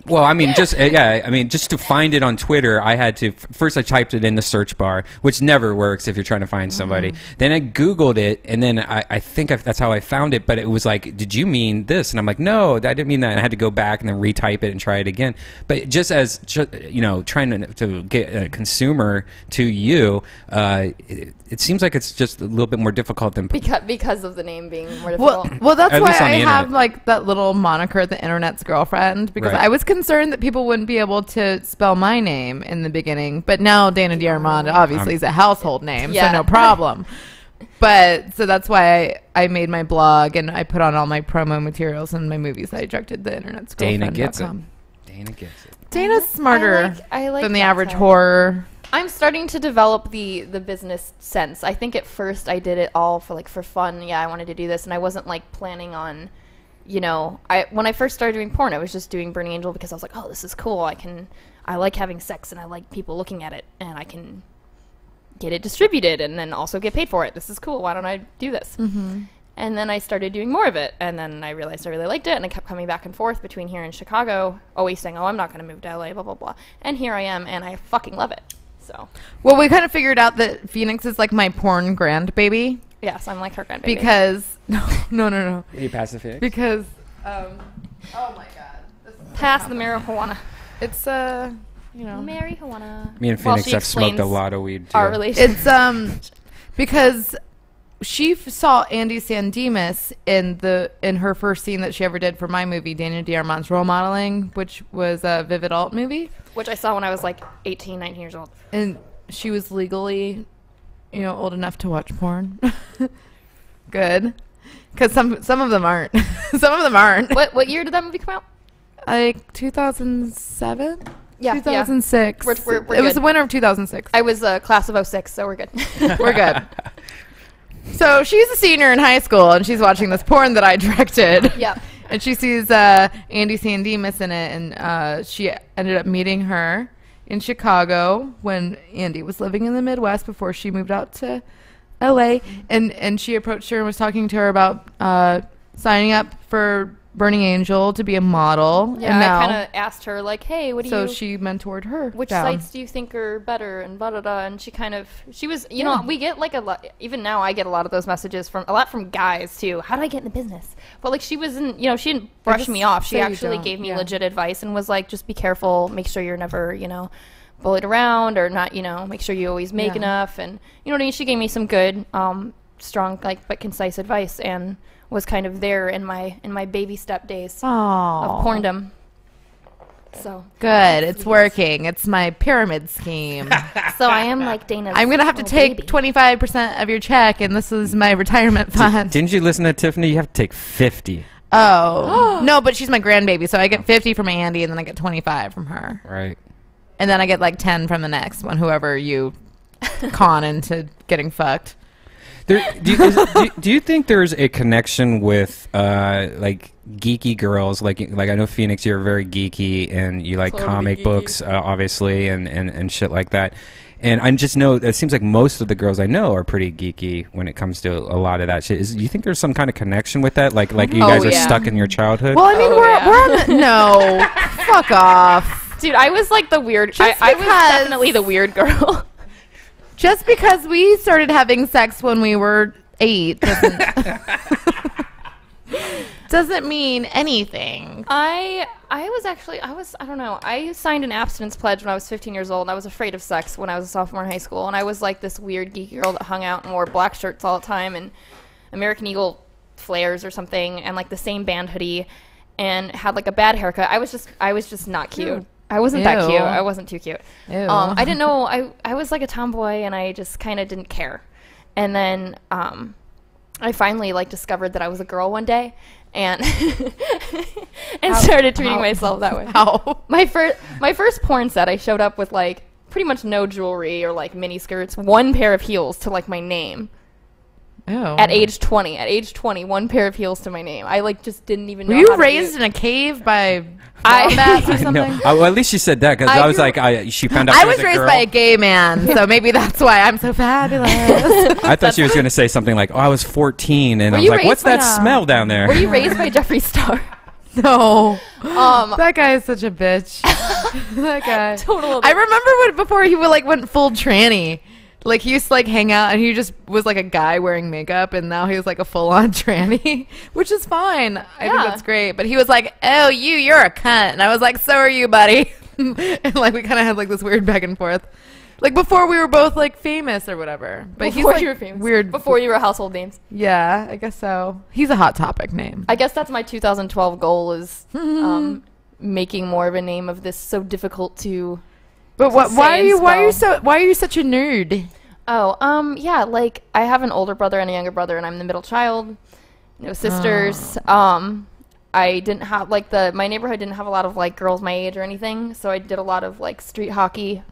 Well, I mean, just just to find it on Twitter, I had to first I typed it in the search bar, which never works if you're trying to find somebody. Then I Googled it, and then I think that's how I found it. But it was like, did you mean this? And I'm like, no, I didn't mean that. And I had to go back and then retype it and try it again. But just as trying to get a consumer to you, it seems like it's just a little bit more difficult than because of the name being more difficult. Well, that's At why least on I the have internet. like that little moniker, the internet's girlfriend, because Right. I was concerned that people wouldn't be able to spell my name in the beginning. But now Dana D'Armond obviously is a household name, Yeah. so no problem. But so that's why I made my blog and I put on all my promo materials and my movies that I directed. The internet's Dana girlfriend. gets it. Dana gets it. Dana's smarter I like than the that average type. horror. I'm starting to develop the business sense. I think at first I did it all for fun. Yeah, I wanted to do this, and I wasn't like planning on, when I first started doing porn, I was just doing Burning Angel because I was like, oh, this is cool. I like having sex, and I like people looking at it, and I can get it distributed, and then also get paid for it. This is cool. Why don't I do this? Mm-hmm. And then I started doing more of it, and then I realized I really liked it, and I kept coming back and forth between here and Chicago, always saying, oh, I'm not going to move to LA, blah, blah, blah. And here I am, and I fucking love it. So, Well, we kind of figured out that Phoenix is like my porn grandbaby yes, I'm like her grandbaby. because no. You pass the fix? Because oh my god. This is Pass the marijuana. It's Marijuana. Me and While Phoenix she have smoked a explains lot of weed too. Our relationship. it's because she saw Andy Sandemus in her first scene that she ever did for my movie, Dana D'Armond's Role Modeling, which was a Vivid Alt movie. Which I saw when I was like 18, 19 years old. And she was legally, old enough to watch porn. Good. Because some of them aren't. Some of them aren't. What year did that movie come out? Like 2007? Yeah, 2006. We're it was good. the winter of 2006. I was a class of 06, so we're good. We're good. So she's a senior in high school, and she's watching this porn that I directed. Yep. And she sees Andy Sandemus in it, and she ended up meeting her in Chicago when Andy was living in the Midwest before she moved out to L.A. And she approached her and was talking to her about signing up for Burning Angel to be a model. Yeah, and now, I kind of asked her, like, hey, what do you... so she mentored her. Which down. sites do you think are better and blah, blah, blah. And she was, we get like a lot, even now I get a lot of those messages from guys too. How do I get in the business? But like she wasn't, she didn't brush just me off. She say you actually don't, gave me yeah. legit advice and was like, just be careful, make sure you're never, bullied around or not, make sure you always make Yeah. enough. And you know what I mean? She gave me some good, strong, but concise advice and was kind of there in my baby step days of Aww. porndom. So Good. It's working. It's my pyramid scheme. So I am like Dana's. I'm going to have to little take baby. 25% of your check, and this is my retirement fund. Didn't you listen to Tiffany? You have to take 50. Oh. No, but she's my grandbaby, so I get 50 from Andy, and then I get 25 from her. Right. And then I get like 10 from the next one, whoever you con into getting fucked. Do you think there's a connection with like geeky girls? Like I know Phoenix, you're very geeky and you like Totally comic geeky. books, obviously, and shit like that. And I just know it seems like most of the girls I know are pretty geeky when it comes to a lot of that shit. Do you think there's some kind of connection with that? Like you Oh, guys are yeah. stuck in your childhood? Well, I mean, Oh, yeah. we're on the... No. Fuck off. Dude, I was like the weird. I was because- definitely the weird girl. Just because we started having sex when we were 8 doesn't mean anything. I don't know. I signed an abstinence pledge when I was 15 years old, and I was afraid of sex when I was a sophomore in high school, and I was like this weird geeky girl that hung out and wore black shirts all the time and American Eagle flares or something, and like the same band hoodie, and had like a bad haircut. I was just not cute. Ew. I wasn't that Ew. cute. I wasn't too cute. Ew. I didn't know. I was like a tomboy, and I just kind of didn't care. And then I finally like discovered that I was a girl one day, and started treating myself that way. How? My first porn set, I showed up with like pretty much no jewelry or like mini skirts, one pair of heels to like my name. Ew. At age 20. At age 20, one pair of heels to my name. I like just didn't even know. Were you how to raised do in a cave by I- wombats or I something? know. Well, at least she said that because I I was grew- like, she found out I she was a raised girl. by a gay man, so maybe that's why I'm so fabulous. I thought she was going to say something like, "Oh, I was 14," and I was you like, raised "What's by that smell down there?" Were you raised by Jeffree Star? No. Um, That guy is such a bitch. That guy. Total. I remember before he would like went full tranny. Like he used to like hang out and he just was like a guy wearing makeup and now he was like a full on tranny, which is fine. I think Yeah. that's great. But he was like, "Oh, you're a cunt." And I was like, "So are you, buddy." And like we kind of had like this weird back and forth. Like before we were both like famous or whatever. But Before he's like you were famous. weird. Before you were household names. Yeah, I guess so. He's a Hot Topic name. I guess that's my 2012 goal is making more of a name of this so difficult to. But why why are you such a nerd? Oh, yeah, like I have an older brother and a younger brother, and I'm the middle child. No sisters. I didn't have my neighborhood didn't have a lot of like girls my age or anything, so I did a lot of like street hockey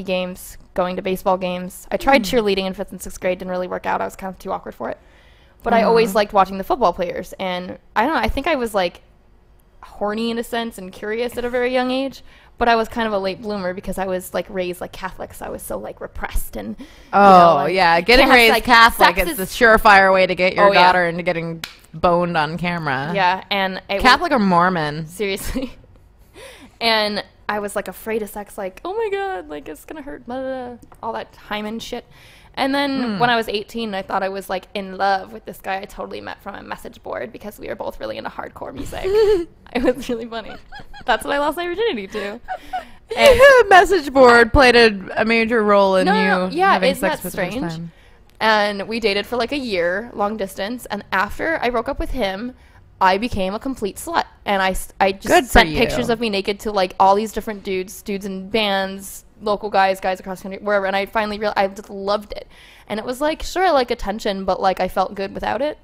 games, going to baseball games. I tried cheerleading in 5th and 6th grade, didn't really work out. I was kind of too awkward for it. But I always liked watching the football players, and I don't know, I think I was like horny in a sense and curious at a very young age. But I was kind of a late bloomer because I was like raised like Catholic, so I was so like repressed and. Yeah, getting raised like, Catholic is the surefire way to get your yeah. daughter into getting boned on camera. Yeah, and Catholic or Mormon? Seriously. And I was like afraid of sex, like, oh my god, like it's gonna hurt, blah, blah, blah, all that hymen shit. And then when I was 18, I thought I was like in love with this guy I totally met from a message board because we were both really into hardcore music. It was really funny. That's what I lost my virginity to. And message board played a major role in Yeah, having isn't sex that for the first strange? time. And we dated for like a year, long distance. And after I broke up with him, I became a complete slut. And I Good just for sent you. pictures of me naked to like all these different dudes in bands, local guys across the country, wherever. And I finally realized I just loved it. And it was like, sure, I like attention, but like I felt good without it.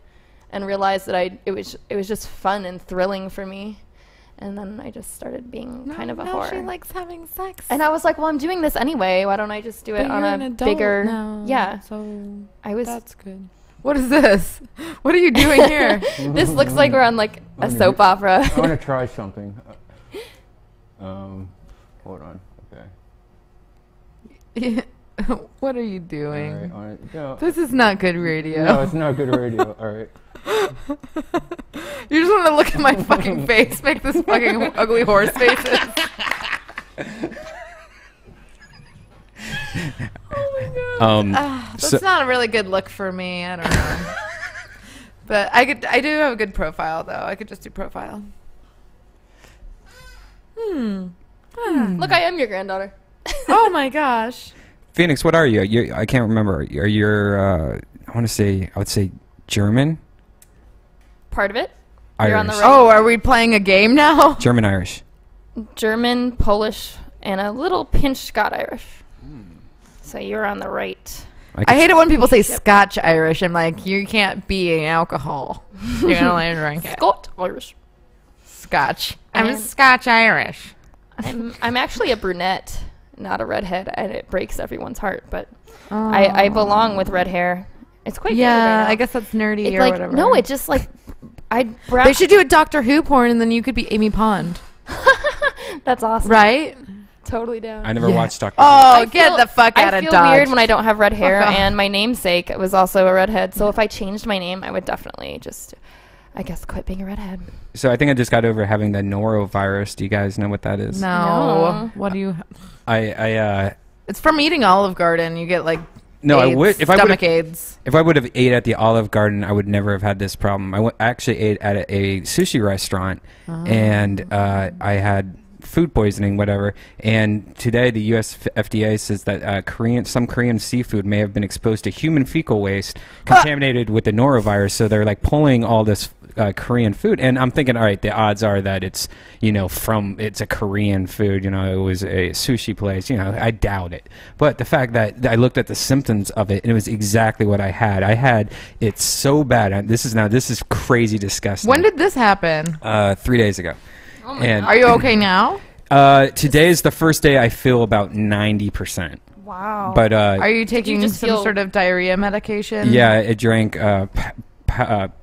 And realized that it was just fun and thrilling for me. And then I just started being kind of a whore. She likes having sex. And I was like, well, I'm doing this anyway. Why don't I just do it But on you're a an adult bigger... now, Yeah. So I was... that's good. What is this? What are you doing here? This looks like we're on like a soap opera. I want to try something. Hold on. Okay. What are you doing? All right. No, This is not good radio. no, it's not good radio. All right. You just want to look at my fucking face, make this fucking ugly horse faces. Oh my god. That's not a really good look for me. I don't know. But I do have a good profile though. I could just do profile. Look, I am your granddaughter. Oh my gosh. Phoenix, what are you? I can't remember. Are you? I would say German. Part of it. Irish. You're on the right. Oh, are we playing a game now? German Irish. German, Polish, and a little pinch Scot-Irish. So you're on the right. I hate it when people say Scotch Irish. I'm like, you can't be an alcohol. You're gonna learn to drink it. Scot-Irish. Scotch. I'm And- Scotch Irish. I'm actually a brunette, not a redhead, and it breaks everyone's heart. But I belong with red hair. It's quite good right Yeah, now. I guess that's nerdy It's or like whatever. no, it just like They should do a Doctor Who porn, and then you could be Amy Pond, That's awesome. right? Totally down. I never watched Doctor. Oh, I get feel- the fuck out I of feel Dodge. weird when I don't have red hair, and my namesake was also a redhead. So if I changed my name, I would definitely just, I guess, quit being a redhead. So I think I just got over having the norovirus. Do you guys know what that is? No. No. What do you? I It's from eating Olive Garden. You get like no. I AIDS, would if I stomach would AIDS. if I would have ate at the Olive Garden, I would never have had this problem. I actually ate at a sushi restaurant, and I had food poisoning, whatever. And today, the U.S. FDA says that some Korean seafood may have been exposed to human fecal waste contaminated with the norovirus. So they're like pulling all this Korean food, and I'm thinking, all right, the odds are that it's it's a Korean food. It was a sushi place. I doubt it. But the fact that I looked at the symptoms of it, and it was exactly what I had. I had it so bad. This is crazy disgusting. When did this happen? 3 days ago. Oh my And Are you okay now? today is the first day I feel about 90%. Wow. But Are you taking just some feel- sort of diarrhea medication? yeah, I drank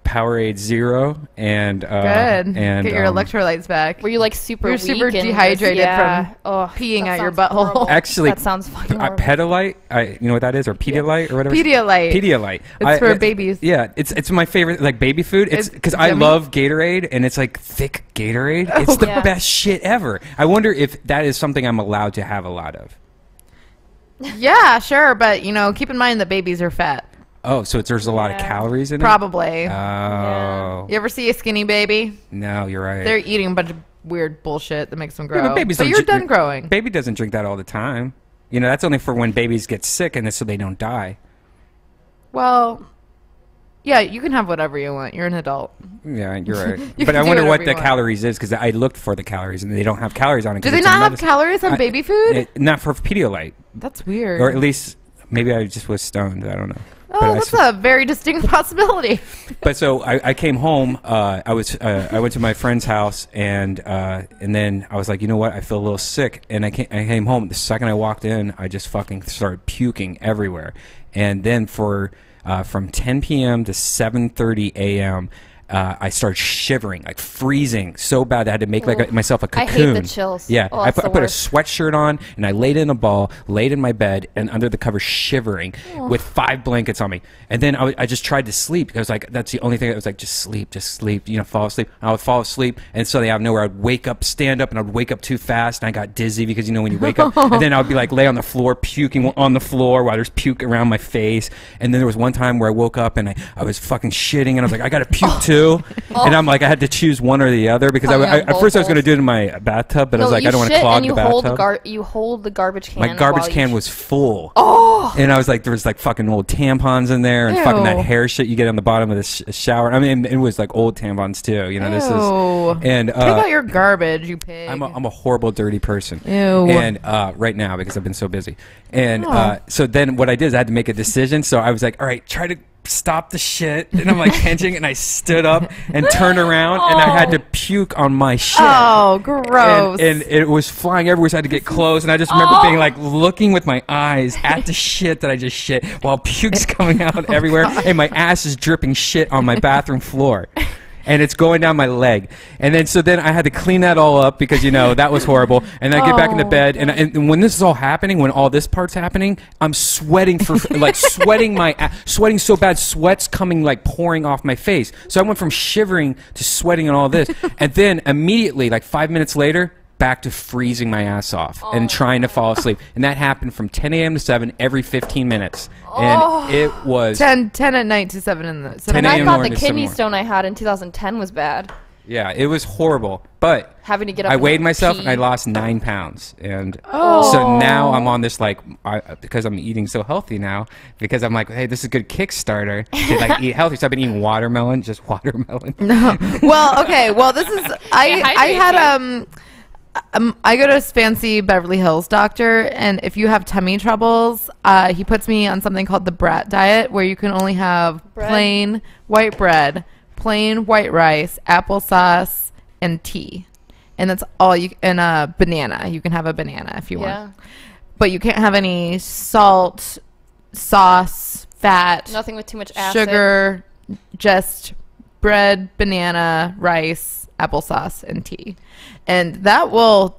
Powerade Zero and Good. and Get your electrolytes back. Were you like super You're weak super and just- dehydrated yeah. from peeing that out your sounds butthole. horrible. Actually, that sounds fucking horrible. Pedalite. You know what that is, or Pedialyte, or whatever. Pedialyte. Pedialyte. It's for babies. Yeah, it's my favorite, like baby food. It's It's because I yummy. love Gatorade, and it's like thick Gatorade. It's the Yeah. best shit ever. I wonder if that is something I'm allowed to have a lot of. Yeah, sure, but keep in mind that babies are fat. Oh, so there's a lot of Yeah. calories in it. Probably. Oh, You ever see a skinny baby? no, you're right. They're eating a bunch of weird bullshit that makes them grow. Yeah, but babies but don't you're drink- done growing. Baby doesn't drink that all the time. You know, that's only for when babies get sick and so they don't die. Well, yeah, you can have whatever you want. You're an adult. Yeah, you're right. You But can I do wonder whatever what you the want. calories is because I looked for the calories and they don't have calories on it. Do 'cause they it's a not have medicine. calories on baby food? Not for Pedialyte. That's weird. Or at least maybe I just was stoned. I don't know. Oh, But I that's sw- a very distinct possibility. But so I came home. I went to my friend's house and then I was like, you know what? I feel a little sick, and I came home. The second I walked in, I just fucking started puking everywhere. And then from 10 p.m. to 7:30 a.m. I started shivering, like freezing so bad that I had to make myself a I cocoon. hate the chills. Yeah, Oh, I that's put the a worst. sweatshirt on and I laid in a ball, laid in my bed and under the covers shivering with 5 blankets on me. And then I just tried to sleep because like that's the only thing that was like just sleep, you know, fall asleep. I would fall asleep and suddenly out of nowhere I'd wake up, stand up, and I'd wake up too fast and I got dizzy because you know when you wake up and then I would be like lay on the floor puking on the floor while there's puke around my face. And then there was one time where I woke up and I was fucking shitting and I was like I gotta puke too. And I'm like I had to choose one or the other because Coming out at first I was both going to do it in my bathtub, but I was like, you I don't want to shit clog and the you bathtub. you hold the garbage can. My garbage while you can sh- was full. Oh! And I was like, there was like fucking old tampons in there and fucking that Ew. hair shit you get on the bottom of the shower. I mean, it was like old tampons too. You know, this is and Take out your garbage, you pig. I'm a horrible, dirty person. Ew. And right now because I've been so busy. And Oh. so then what I did is I had to make a decision. So I was like, all right, try to stop the shit. And I'm like pinching, and I stood up and turned around, and I had to puke on my shit. Oh, gross. And it was flying everywhere, so I had to get close. And I just remember being like looking with my eyes at the shit that I just shit while puke's coming out everywhere, and my ass is dripping shit on my bathroom floor. And it's going down my leg. And then I had to clean that all up because, you know, that was horrible. And I get back in the bed. And when this is all happening, when all this part's happening, I'm sweating sweating so bad, sweat's coming, like pouring off my face. So I went from shivering to sweating and all this. And then immediately, like 5 minutes later, back to freezing my ass off and trying to fall asleep. And that happened from 10 a.m. to 7 every 15 minutes. And it was 10 at night to 7 in the 10 7 And I a.m. thought morning the to 7 kidney morning. stone I had in 2010 was bad. Yeah, it was horrible. But Having to get up. I and weighed myself pee. and I lost 9 pounds. And so now I'm on this like, because I'm eating so healthy now, because I'm like, hey, this is a good Kickstarter to like eat healthy. So I've been eating watermelon, just watermelon. Well, okay. Well, this is I hydrates had I go to a fancy Beverly Hills doctor, and if you have tummy troubles, he puts me on something called the Brat diet, where you can only have Bread? plain white bread, plain white rice, applesauce, and tea, and that's all you. And a banana. You can have a banana if you Yeah. want, but you can't have any salt, sauce, fat, Nothing with too much acid. sugar, just bread, banana, rice, applesauce, and tea. And that will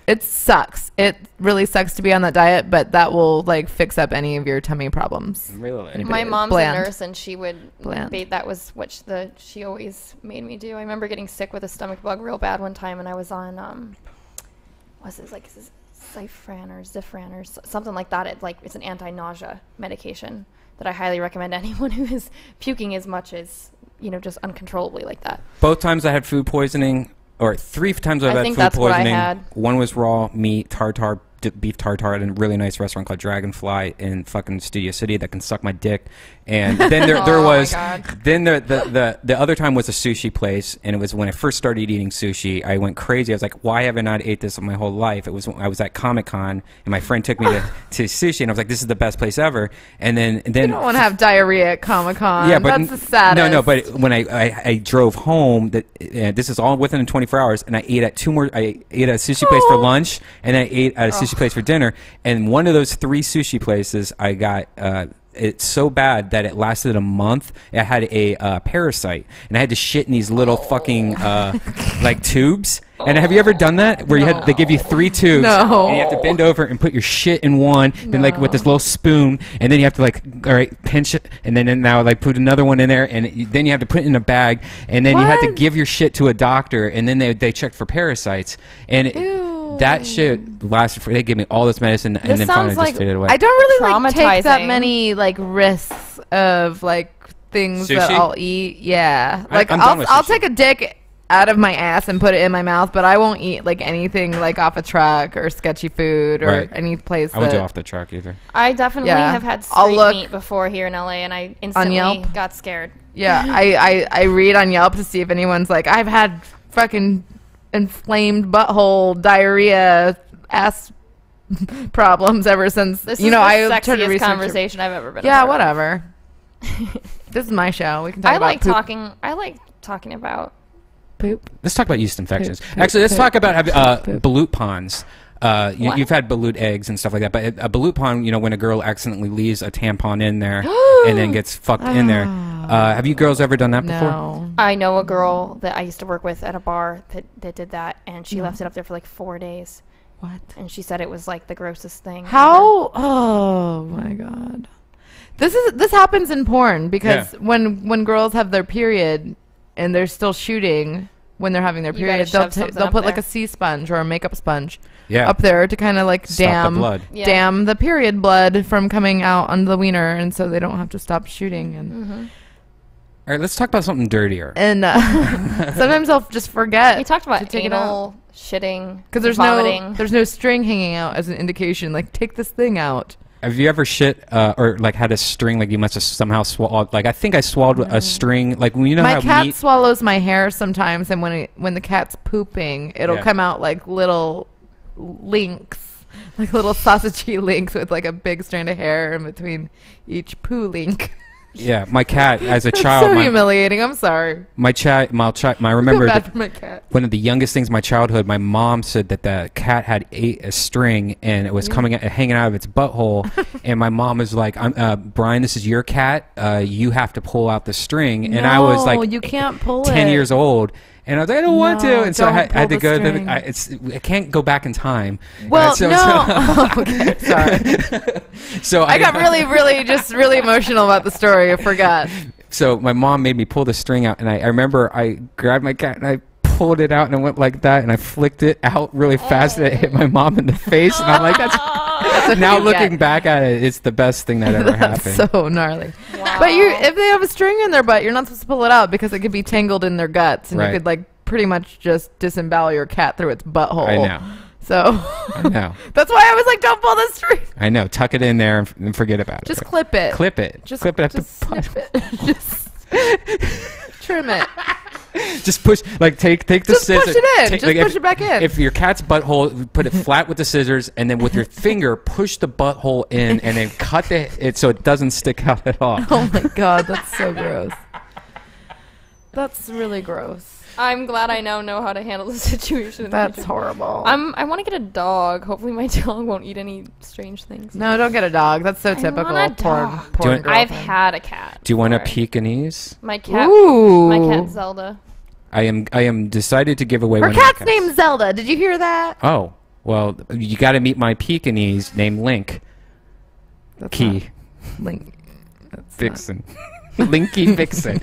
it sucks. It really sucks to be on that diet, but that will like fix up any of your tummy problems. Really? My mom's Bland. a nurse, and she would. Bland. That was what she always made me do. I remember getting sick with a stomach bug real bad one time, and I was on was it like Zifran or something like that. It's an anti-nausea medication that I highly recommend anyone who is puking as much as just uncontrollably like that. Both times I had food poisoning, or 3 times I've I had think food that's what I poisoning. had. One was raw meat, tartare, beef tartare at a really nice restaurant called Dragonfly in fucking Studio City that can suck my dick. And then there Oh my was God. then the other time was a sushi place, and it was when I first started eating sushi. I went crazy. I was like, why have I not ate this my whole life? It was when I was at Comic-Con, and my friend took me to sushi, and I was like, this is the best place ever. And then You don't want to have diarrhea at Comic-Con. yeah, but that's the saddest. No, but when I drove home, this is all within 24 hours, and I ate at I ate at a sushi place for lunch, and I ate at a sushi place for dinner. And one of those 3 sushi places, I got it's so bad that it lasted a month. I had a parasite, and I had to shit in these little fucking like tubes. And have you ever done that where they give you 3 tubes, No. and you have to bend over and put your shit in one, then like with this little spoon, and then you have to like all right pinch it, and then now like put another one in there, and then you have to put it in a bag, and then you have to What? give your shit to a doctor, and then they checked for parasites, and that shit lasted for. They gave me all this medicine, and This then finally sounds like- just faded away. I don't really like take that Traumatizing. many like risks of like things that Sushi? I'll eat. Yeah, like I'm done I'll with I'll sushi. take a dick out of my ass and put it in my mouth, but I won't eat like anything like off a truck or sketchy food or Right. any place. I wouldn't do off the truck either. I definitely Yeah. have had I'll street look meat before here in LA, and I instantly Yelp. got scared. Yeah, I read on Yelp to see if anyone's like, I've had fucking inflamed butthole, diarrhea, ass problems ever since. This you is know, the I tried to sexiest research it. conversation I've ever been. a Yeah, part of. whatever. This is my show. We can talk I about like poop. talking. I like talking about. Poop. Let's talk about yeast infections. Poop, Actually, let's poop, talk about poop. balut ponds. What? You've had balut eggs and stuff like that, but a balut pond, you know, when a girl accidentally leaves a tampon in there and then gets fucked in there. Have you girls ever done that before? No. I know a girl that I used to work with at a bar that did that, and she left it up there for like 4 days, What? and she said it was like the grossest thing. How? Oh my god. This happens in porn because Yeah. when girls have their period and they're still shooting when they're having their You gotta period, shove something they'll up put like there. a sea sponge or a makeup sponge Yeah. up there to kind of like Stop the blood. Yeah. dam the period blood from coming out on the wiener, and so they don't have to stop shooting. And All right, let's talk about something dirtier. and sometimes I'll just forget. We talked to about take anal shitting because there's vomiting. no string hanging out as an indication. Like, take this thing out. Have you ever shit or like had a string like you must have somehow swallowed? Like I think I swallowed a string. Like when you know My how cat meat. swallows my hair sometimes, and when the cat's pooping, it'll Yeah. come out like little links, like little sausagey links with like a big strand of hair in between each poo link. Yeah, my cat as a It's child. so my, humiliating. I'm sorry. I I remember feel bad that for my cat. one of the youngest things in my childhood. My mom said that the cat had ate a string and it was coming hanging out of its butthole, and my mom was like, "Brian, this is your cat. You have to pull out the string." And I was No, like, you can't pull 10 it. years old. And I was like, I don't want to. No, And so I don't had to pull go. the string. I can't go back in time. Well, So- no. Okay, sorry. So I got really emotional about the story. I forgot. So my mom made me pull the string out, and I remember I grabbed my cat and I pulled it out, and it went like that, and I flicked it out really fast, and it hit my mom in the face, and I'm like, that's now you looking get. back at it, it's the best thing that ever That's happened. so gnarly. Wow. But if they have a string in their butt, you're not supposed to pull it out because it could be tangled in their guts, and Right. you could like pretty much just disembowel your cat through its butthole. I know. So I know. that's why I was like, don't pull the string. I know. Tuck it in there and forget about it. Just clip it. Clip it. Just clip it up just the butt. snip it. Just trim it. Just push, like take the Just scissors. push it in. take- Just like, push it back in. If your cat's butthole, put it flat with the scissors, and then with your finger, push the butthole in, and then cut it so it doesn't stick out at all. Oh my god, that's so gross. That's really gross. I'm glad I now know how to handle the situation. in the That's future. horrible. I want to get a dog. Hopefully, my dog won't eat any strange things. No, don't get a dog. That's so typical. want a Porn. dog. Porn Do it- I've girlfriend. had a cat. Do you want a before. Pekingese? My cat. Ooh. My cat Zelda. I am decided to give away Her one of my cat's cats. name's Zelda. Did you hear that? Oh, well, you got to meet my Pekingese named Link. That's Key not Link. That's Vixen. Linky Vixen.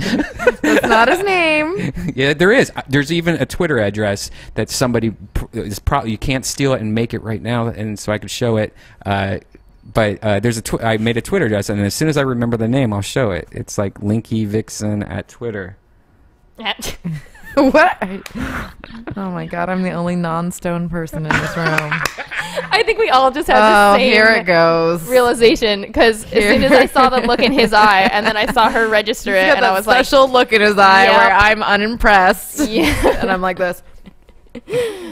That's not his name. Yeah, there is. There's even a Twitter address that somebody is probably, you can't steal it and make it right now, and so I could show it. But there's I made a Twitter address, and as soon as I remember the name, I'll show it. It's like Linky Vixen at Twitter. What? Oh my god, I'm the only non-stone person in this room. I think we all just had the Oh, same here it goes. realization because as soon as I saw the look in his eye, and then I saw her register it, He's got and I that was like, special look in his eye Yep. where I'm unimpressed. Yeah. And I'm like this.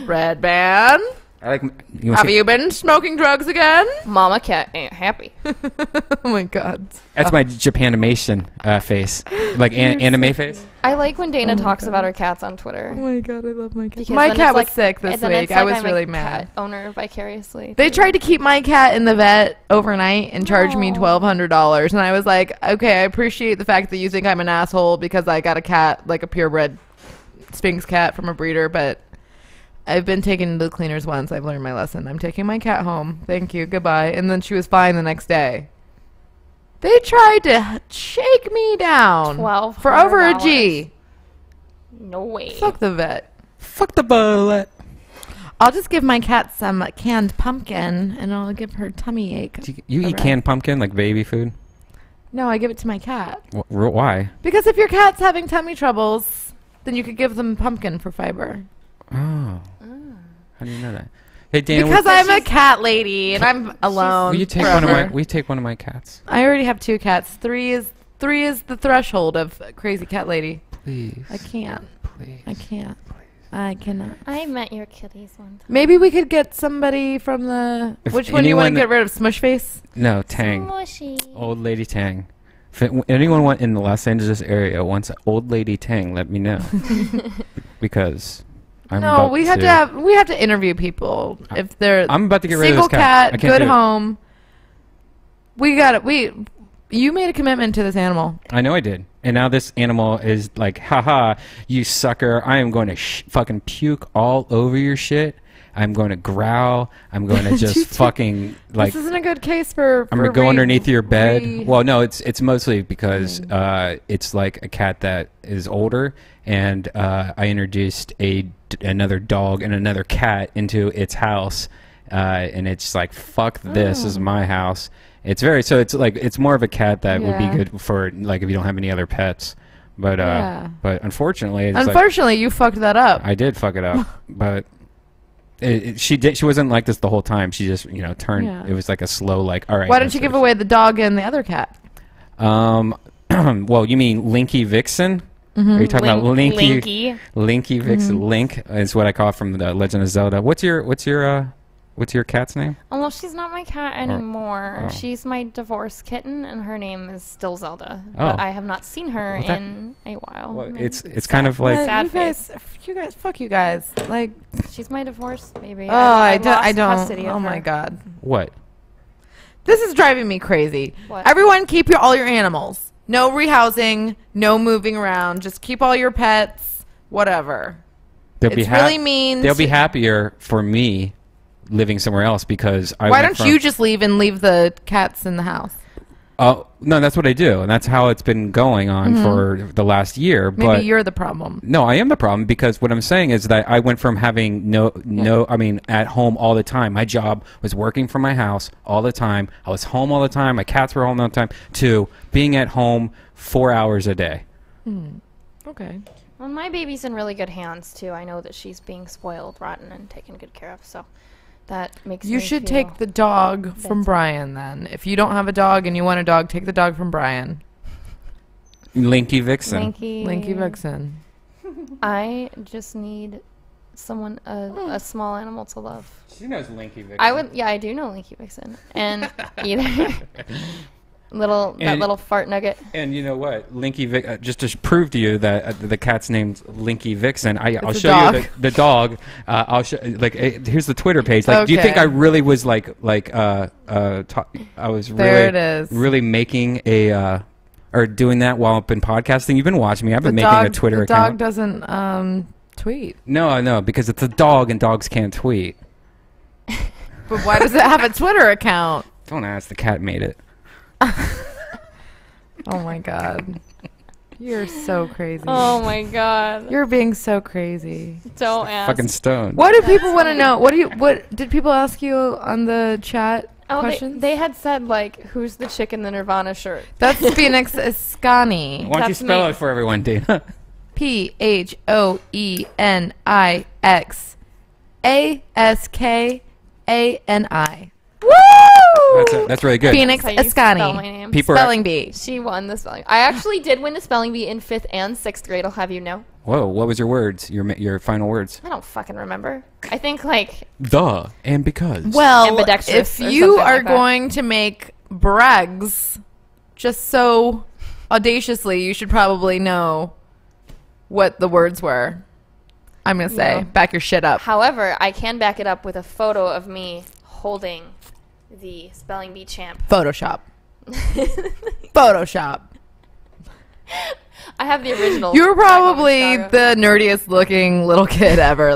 Red band, I like. You wanna have see- you been smoking drugs again? "Mama cat ain't happy." Oh my god. That's my Japanimation face, like anime face. I like when Dana Oh my talks God. about her cats on Twitter. Oh my god, I love my cat. Because My then cat it's was like- sick this and then week. it's I like was I'm a really cat mad. owner vicariously. They tried to keep my cat in the vet overnight and charge me No. $1,200, and I was like, okay, I appreciate the fact that you think I'm an asshole because I got a cat, like a purebred Sphinx cat from a breeder, but I've been taken to the cleaners once. I've learned my lesson. I'm taking my cat home. Thank you. Goodbye. And then she was fine the next day. They tried to shake me down for over a G. No way. Fuck the vet. Fuck the bullet. I'll just give my cat some canned pumpkin, and I'll give her tummy ache. You eat Alright. canned pumpkin like baby food? No, I give it to my cat. Why? Because if your cat's having tummy troubles, Then you could give them pumpkin for fiber. Oh. How do you know that? Hey, Dana. Because I'm a cat lady and I'm alone. Will you take one of my? Will you take one of my cats? I already have 2 cats. 3 is the threshold of crazy cat lady. Please. I can't. Please. I can't. I cannot. I met your kitties one time. Maybe we could get somebody from the. Which one do you want to get rid of? Smush Face? No, Tang. Smushy. Old Lady Tang. If anyone in the Los Angeles area wants Old Lady Tang, let me know. Because I'm No, about we have to interview people if they're. I'm about to get rid of single this cat. I cat, can't good do it. home. We got it. You made a commitment to this animal. I know I did. And now this animal is like, haha, you sucker. I am going to fucking puke all over your shit. I'm going to growl. I'm going to just fucking like. This isn't a good case for. I'm going to go underneath your bed. Well, no, it's mostly because it's like a cat that is older, and I introduced another dog and another cat into its house, and it's like, fuck this is my house. It's it's more of a cat that would be good for like if you don't have any other pets. But but unfortunately, you fucked that up. I did fuck it up, but. She wasn't like this the whole time. She just turned. Yeah. It was like a slow all right. Why don't you give away the dog and the other cat? Well, you mean Linky Vixen? Mm-hmm. Are you talking about Linky Vixen? Mm-hmm. Link is what I call it from the Legend of Zelda. What's your cat's name? Oh, well, she's not my cat anymore. Oh. She's my divorced kitten, and her name is still Zelda. Oh. But I have not seen her in a while. Well, it's kind of like you guys, fuck you guys. Like she's my divorced baby. Oh, I don't. Oh my god. What? This is driving me crazy. What? Everyone, keep all your animals. No rehousing. No moving around. Just keep all your pets. Whatever. It's really mean. They'll be happier for me. Living somewhere else because Why don't you just leave the cats in the house? Oh no, that's what I do, and that's how it's been going on for the last year. Maybe you're the problem. No, I am the problem because what I'm saying is that I went from having at home all the time. My job was working from my house all the time. I was home all the time. My cats were home all the time. To being at home 4 hours a day. Okay. Well, my baby's in really good hands too. I know that she's being spoiled, rotten, and taken good care of. So. That makes you should take the dog from Brian then. If you don't have a dog and you want a dog, take the dog from Brian. Linky Vixen. Linky Vixen. I just need someone, a small animal to love. She knows Linky Vixen. I do know Linky Vixen. And either that little fart nugget. And you know what, Linky just to prove to you that the cat's name's Linky Vixen. I'll show you the dog. I'll show here's the Twitter page. Like, do you think I really was I was really making or doing that while I've been podcasting? You've been watching me. I've been making a Twitter account. The dog doesn't tweet. No, because it's a dog and dogs can't tweet. But why does it have a Twitter account? Don't ask. The cat made it. Oh my god. You're so crazy. Oh my god. You're being so crazy. Don't ask. Fucking stoned. What do people want to know? What did people ask you on the chat questions? They had said who's the chick in the Nirvana shirt? That's Phoenix Ascani. Why don't you spell it for everyone, Dana? PHOENIXASKANI. Woo! That's really good. Phoenix Ascani. Spelling bee. She won the spelling. I actually did win a spelling bee in 5th and 6th grade. I'll have you know. Whoa! What was your words? Your final words? I don't fucking remember. I think the and because. Well, if you are going to make brags, just so audaciously, you should probably know what the words were. I'm gonna say, back your shit up. However, I can back it up with a photo of me holding the spelling bee champ. Photoshop. Photoshop. I have the original. You were probably the nerdiest looking little kid ever.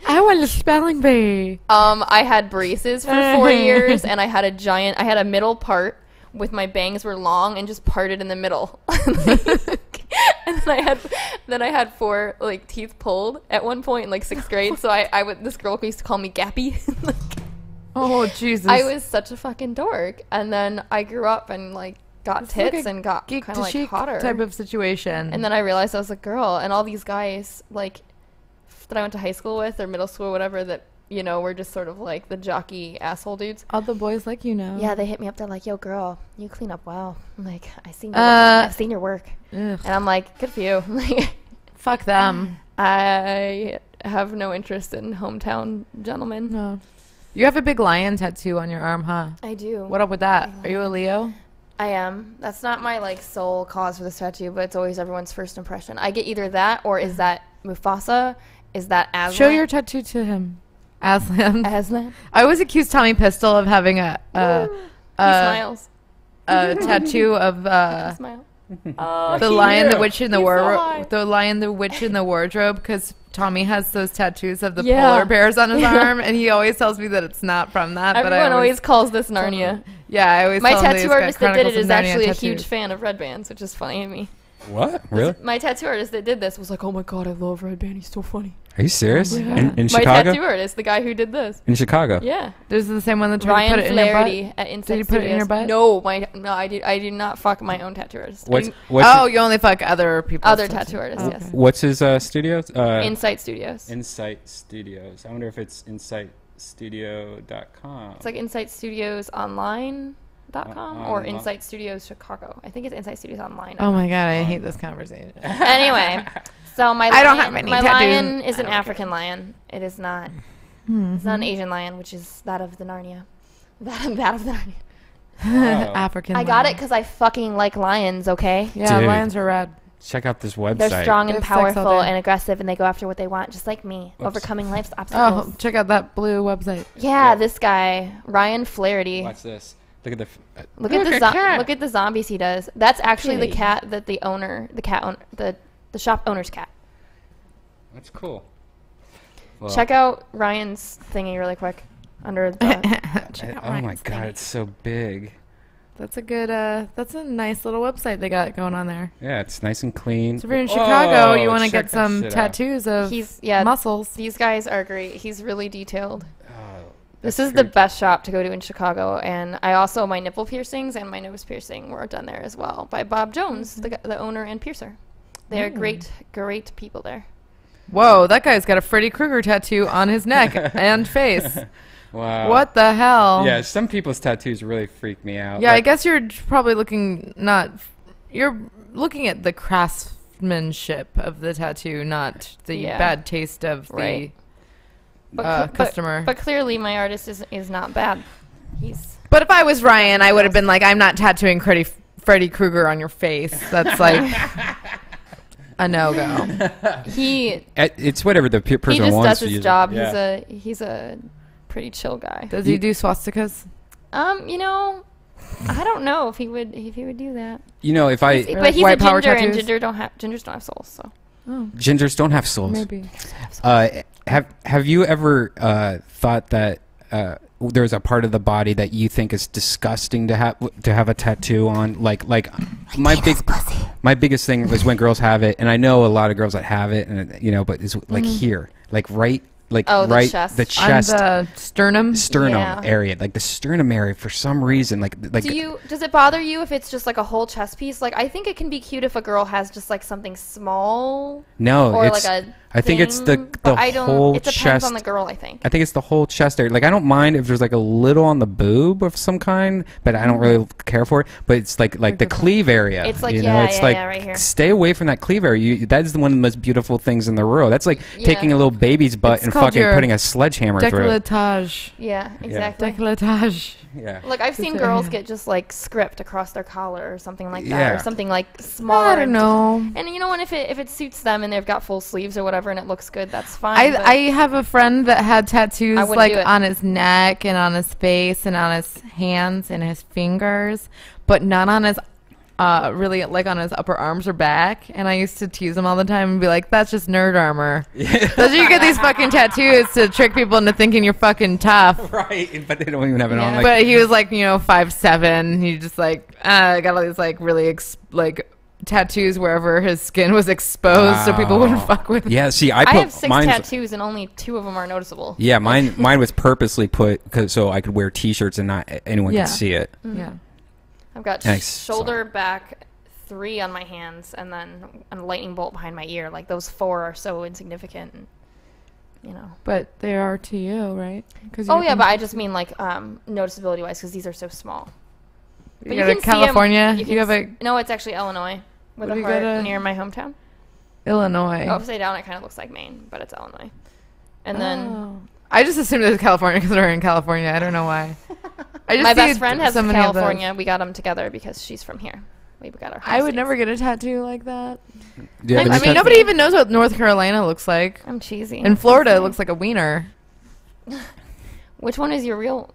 I want a spelling bee. I had braces for 4 years, and I had a middle part with my bangs were long and just parted in the middle. And then I had 4 teeth pulled at one point in 6th grade. So this girl used to call me Gappy. Oh Jesus! I was such a fucking dork, and then I grew up and got It's like tits a and got Geek kind to of like chic hotter. type of situation. And then I realized I was a girl, and all these guys like that I went to high school with or middle school or whatever that were just sort of like the jockey asshole dudes. all the boys like Yeah, they hit me up. They're like, "Yo, girl, you clean up well." I'm like, I've seen your work, Ugh. and I'm like, "Good for you." Fuck them. I have no interest in hometown gentlemen. No. You have a big lion tattoo on your arm, huh? I do. What up with that? Are you a Leo? I am. That's not my like sole cause for this tattoo, but it's always everyone's first impression. I get either that or is that Mufasa? Is that Aslan? Show your tattoo to him. Aslan. Aslan. I always accuse Tommy Pistol of having He smiles. a tattoo of Smile. the Lion, the Witch, and the He's so Wardrobe. high. The Lion, the Witch, and the Wardrobe, because Tommy has those tattoos of the Yeah. polar bears on his arm, and he always tells me that it's not from that. Everyone but I always calls this Narnia. yeah, I always My tell him tattoo he's got artist that did it Chronicles is of Narnia actually a tattoos. huge fan of Red Bands, which is funny to me. What? Really? My tattoo artist that did this was like, "Oh my god, I love Red Band. He's so funny." Are you serious? Yeah. In My Chicago? tattoo artist, the guy who did this. In Chicago? Yeah. This is the same one that tried Ryan to put it in your Flaherty butt. at Inside Did you put it in your Studios. butt? No, I do not fuck my own tattoo artist. What's Oh, you only fuck other people. Other tattoo artists, yes. what's his studio? Insight Studios. Insight Studios. I wonder if it's insightstudio.com. It's like Insight Studios Online.com or online. Insight Studios Chicago. I think it's Insight Studios Online. Oh my god, I hate this conversation. Anyway, so my I don't lion- have any my tattoos. lion is an African lion. It is not. It's not an Asian lion, which is that of the Narnia. That of the Narnia. African. I got it lion. because I fucking like lions. Okay. Yeah, Dude. lions are rad. Check out this website. They're strong They and have sex all powerful day. and aggressive, and they go after what they want, just like me, Whoops. overcoming life's obstacles. Oh, check out that blue website. Yeah, this guy, Ryan Flaherty. Watch this. Look at the. Look at the cat. look at the zombies he does. That's actually the Kitty. cat that the shop owner's cat. That's cool. Well, Check out Ryan's thingy really quick. Under the oh my god, it's so big. That's a good. That's a nice little website they got going on there. Yeah, it's nice and clean. So if you're in Chicago, you want to check get that some shit out. tattoos of yeah. muscles. These guys are great. He's really detailed. Oh, This that's is the creepy. best shop to go to in Chicago, and I also my nipple piercings and my nose piercing were done there as well by Bob Jones, the owner and piercer. They are great people there. Whoa, that guy's got a Freddy Krueger tattoo on his neck and face. Wow. What the hell? Yeah, some people's tattoos really freak me out. Yeah, I Like, guess you're probably looking you're looking at the craftsmanship of the tattoo, not the Yeah. bad taste of Right. the customer. But clearly, my artist is not bad. He's But if I was Ryan, I would have been like, I'm not tattooing Freddy Krueger on your face. That's like a no-go. it's whatever the person he just wants does to his use it. job. Yeah. He's a pretty chill guy. Does he do swastikas? I don't know if he would do that. You know, if I But like he's a white power ginger, and tattoos? gingers don't have souls. So gingers don't have souls. Maybe. Have you ever thought that there's a part of the body that you think is disgusting to have a tattoo on? Like my biggest thing was when girls have it, and I know a lot of girls that have it, and but it's like here, like right. Like Oh, the right, chest. the chest, On the sternum. Yeah. area, like the sternum area, for some reason, like. does it bother you if it's just like a whole chest piece? Like I think it can be cute if a girl has just like something small. No, or it's. like a I think it's the thing, but I don't. whole It depends chest. on the girl, I think. I think it's the whole chest area. Like I don't mind if there's like a little on the boob of some kind, but I don't really care for it. But it's like the cleave area. It's like, you know? yeah, it's yeah, like yeah, right here. stay away from that cleave area. That is one of the most beautiful things in the world. That's like Yeah. taking a little baby's butt It's and called fucking your putting a sledgehammer through it. Décolletage. Yeah, exactly. Décolletage. Yeah. Like I've seen Just, girls yeah. get just like script across their collar or something like that, Yeah. or something like smaller. I don't know. And and if it suits them and they've got full sleeves or whatever and it looks good, that's fine. but I have a friend that had tattoos wouldn't like do it. on his neck and on his face and on his hands and his fingers, but none on his really like on his upper arms or back. And I used to tease him all the time and be like, "That's just nerd armor. That's you get these fucking tattoos to trick people into thinking you're fucking tough." Right, but they don't even have it on. Yeah. Like, But he was like 5'7". He just like got all these like really tattoos wherever his skin was exposed, so people wouldn't Wow. fuck with him. yeah, see, I put have 6 mine's- tattoos and only 2 of them are noticeable. Yeah, mine was purposely put so I could wear T-shirts and not anyone Yeah. could see it. Yeah. I've got Nice. shoulder, back, 3 on my hands, and then a lightning bolt behind my ear. Like, those 4 are so insignificant. And, you know. But they are to you, right? Oh, yeah, but I just mean, like, noticeability-wise, because these are so small. But you go to California? You have a... No, it's actually Illinois, with a heart near my hometown. Illinois. Oh, upside down, it kind of looks like Maine, but it's Illinois. And then... I just assumed it was California because we're in California. I don't know why. My best friend has California. We got them together because she's from here. We got our. I would never get a tattoo like that. Yeah, I mean, nobody even knows what North Carolina looks like. I'm cheesy. In Florida, it looks like a wiener. Which one is your real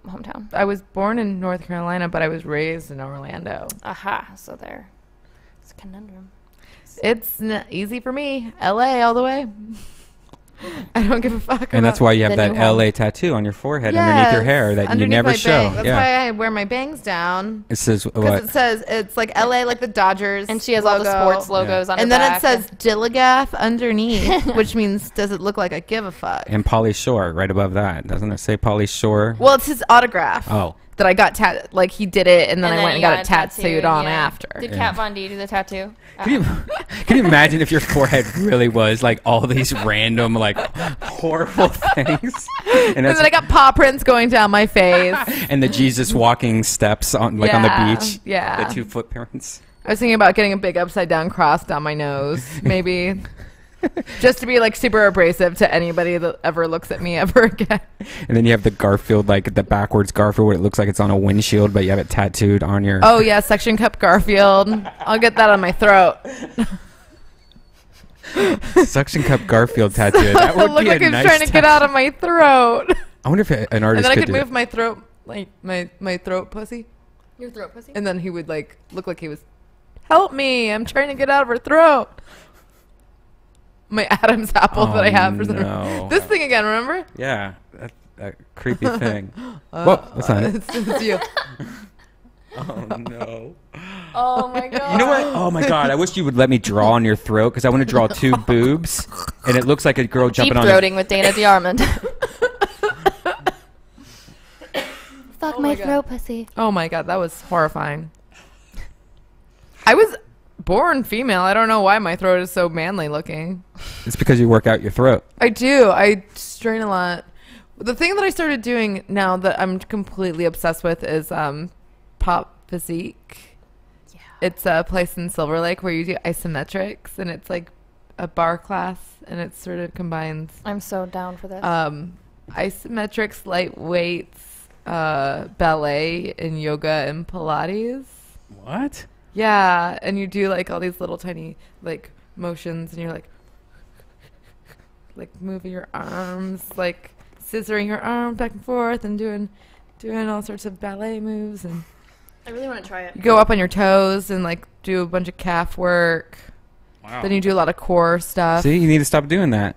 hometown? I was born in North Carolina, but I was raised in Orlando. Aha, so there. It's a conundrum. It's easy for me. LA all the way. I don't give a fuck. And that's why you have the that new home. LA tattoo on your forehead underneath your hair that you never show. That's Yeah. why I wear my bangs down. It says Because what? it says it's like LA, like the Dodgers. And she has logo. all the sports logos on her And then back. it says Dilligath underneath, which means does it look like I give a fuck? And Pauly Shore right above that. Doesn't it say Pauly Shore? Well, it's his autograph. Oh. That I got like he did it, and then I went and you got it tattooed on yeah. after. Did Kat Von D do the tattoo? Can you imagine if your forehead really was like all these random like horrible things? And then I got paw prints going down my face. and the Jesus walking steps on like on the beach. Yeah. The 2 footprints. I was thinking about getting a big upside down cross down my nose, maybe. Just to be like super abrasive to anybody that ever looks at me ever again. And then you have the Garfield, like the backwards Garfield where it looks like it's on a windshield, but you have it tattooed on your... Oh, yeah, suction cup Garfield. I'll get that on my throat. Suction cup Garfield tattoo. That would look be like a I'm nice trying to get out of my throat. I wonder if an And artist then I could could do move it. my throat, like my throat pussy. Your throat pussy? And then he would like look like he was, help me, I'm trying to get out of her throat. My Adam's apple that I have for some reason. This thing again, remember? Yeah, that creepy thing. Whoa, that's not it. It's you. Oh, no. Oh, my God. You know what? Oh, my God. I wish you would let me draw on your throat because I want to draw 2 boobs, and it looks like a girl jumping on Deep-throating with Dana DiArmond. Fuck my throat pussy. Oh my God, that was horrifying. I was born female. I don't know why my throat is so manly looking. It's because you work out your throat. I do. I strain a lot. The thing that I started doing now that I'm completely obsessed with is Pop Physique. Yeah. It's a place in Silver Lake where you do isometrics, and it's like a bar class, and it sort of combines. I'm so down for this. Isometrics, light weights, ballet, and yoga and Pilates. What? Yeah, and you do like all these little tiny like motions, and you're like moving your arms, like scissoring your arms back and forth, and doing all sorts of ballet moves, and I really want to try it. you go up on your toes and like do a bunch of calf work. Wow. Then you do a lot of core stuff. See, you need to stop doing that.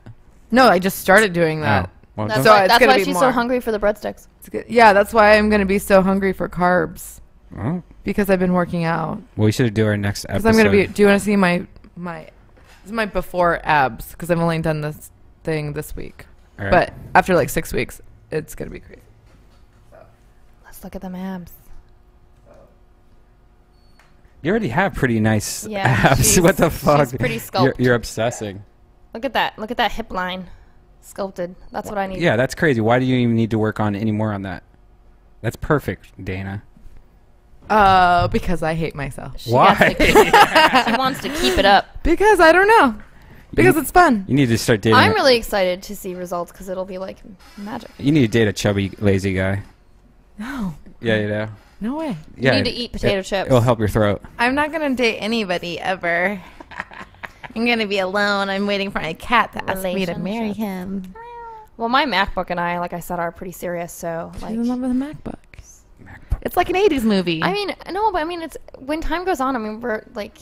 No, I just started doing that. Oh. Well, That's So why, it's that's gonna why be she's more. so hungry for the breadsticks. It's good. Yeah, that's why I'm gonna be so hungry for carbs oh. because I've been working out. Well, we should do our next Because episode. I'm gonna be. Do you want to see my? This is my before abs because I've only done this thing this week. All right. But after like 6 weeks, it's gonna be crazy. Let's look at them abs. You already have pretty nice Yeah, abs. she's- What the fuck? she's pretty sculpted. You're obsessing. Look at that. Look at that hip line. Sculpted. That's what I need. Yeah, that's crazy. Why do you even need to work on any more on that? That's perfect, Dana. Because I hate myself. She Why? she wants to keep it up. Because I don't know. Because it's fun. You need to start dating. I'm really excited to see results because it'll be like magic. You need to date a chubby, lazy guy. No. Yeah, you know. No way. Yeah, need to eat potato chips. It'll help your throat. I'm not gonna date anybody ever. I'm gonna be alone. I'm waiting for my cat to ask me to marry him. Well, my MacBook and I, like I said, are pretty serious. So, She's like, in love with a MacBook. MacBook. It's like an 80s movie. I mean, no, but I mean, it's when time goes on. I mean, we're like,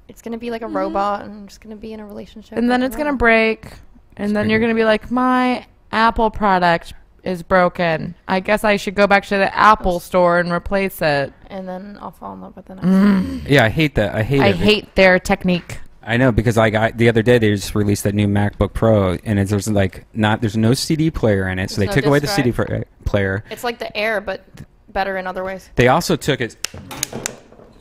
it's gonna be like a robot, and I'm just gonna be in a relationship. and then with a it's gonna robot. break, and then you're gonna be like, my Apple product is broken. I guess I should go back to the Apple store and replace it. And then I'll fall in love with the next. Yeah, I hate that. I hate I it. hate their technique. I know because the other day they just released that new MacBook Pro, and there's no CD player in it, so they no took away the disk CD drive. player. It's like the Air, but better in other ways. They also took it.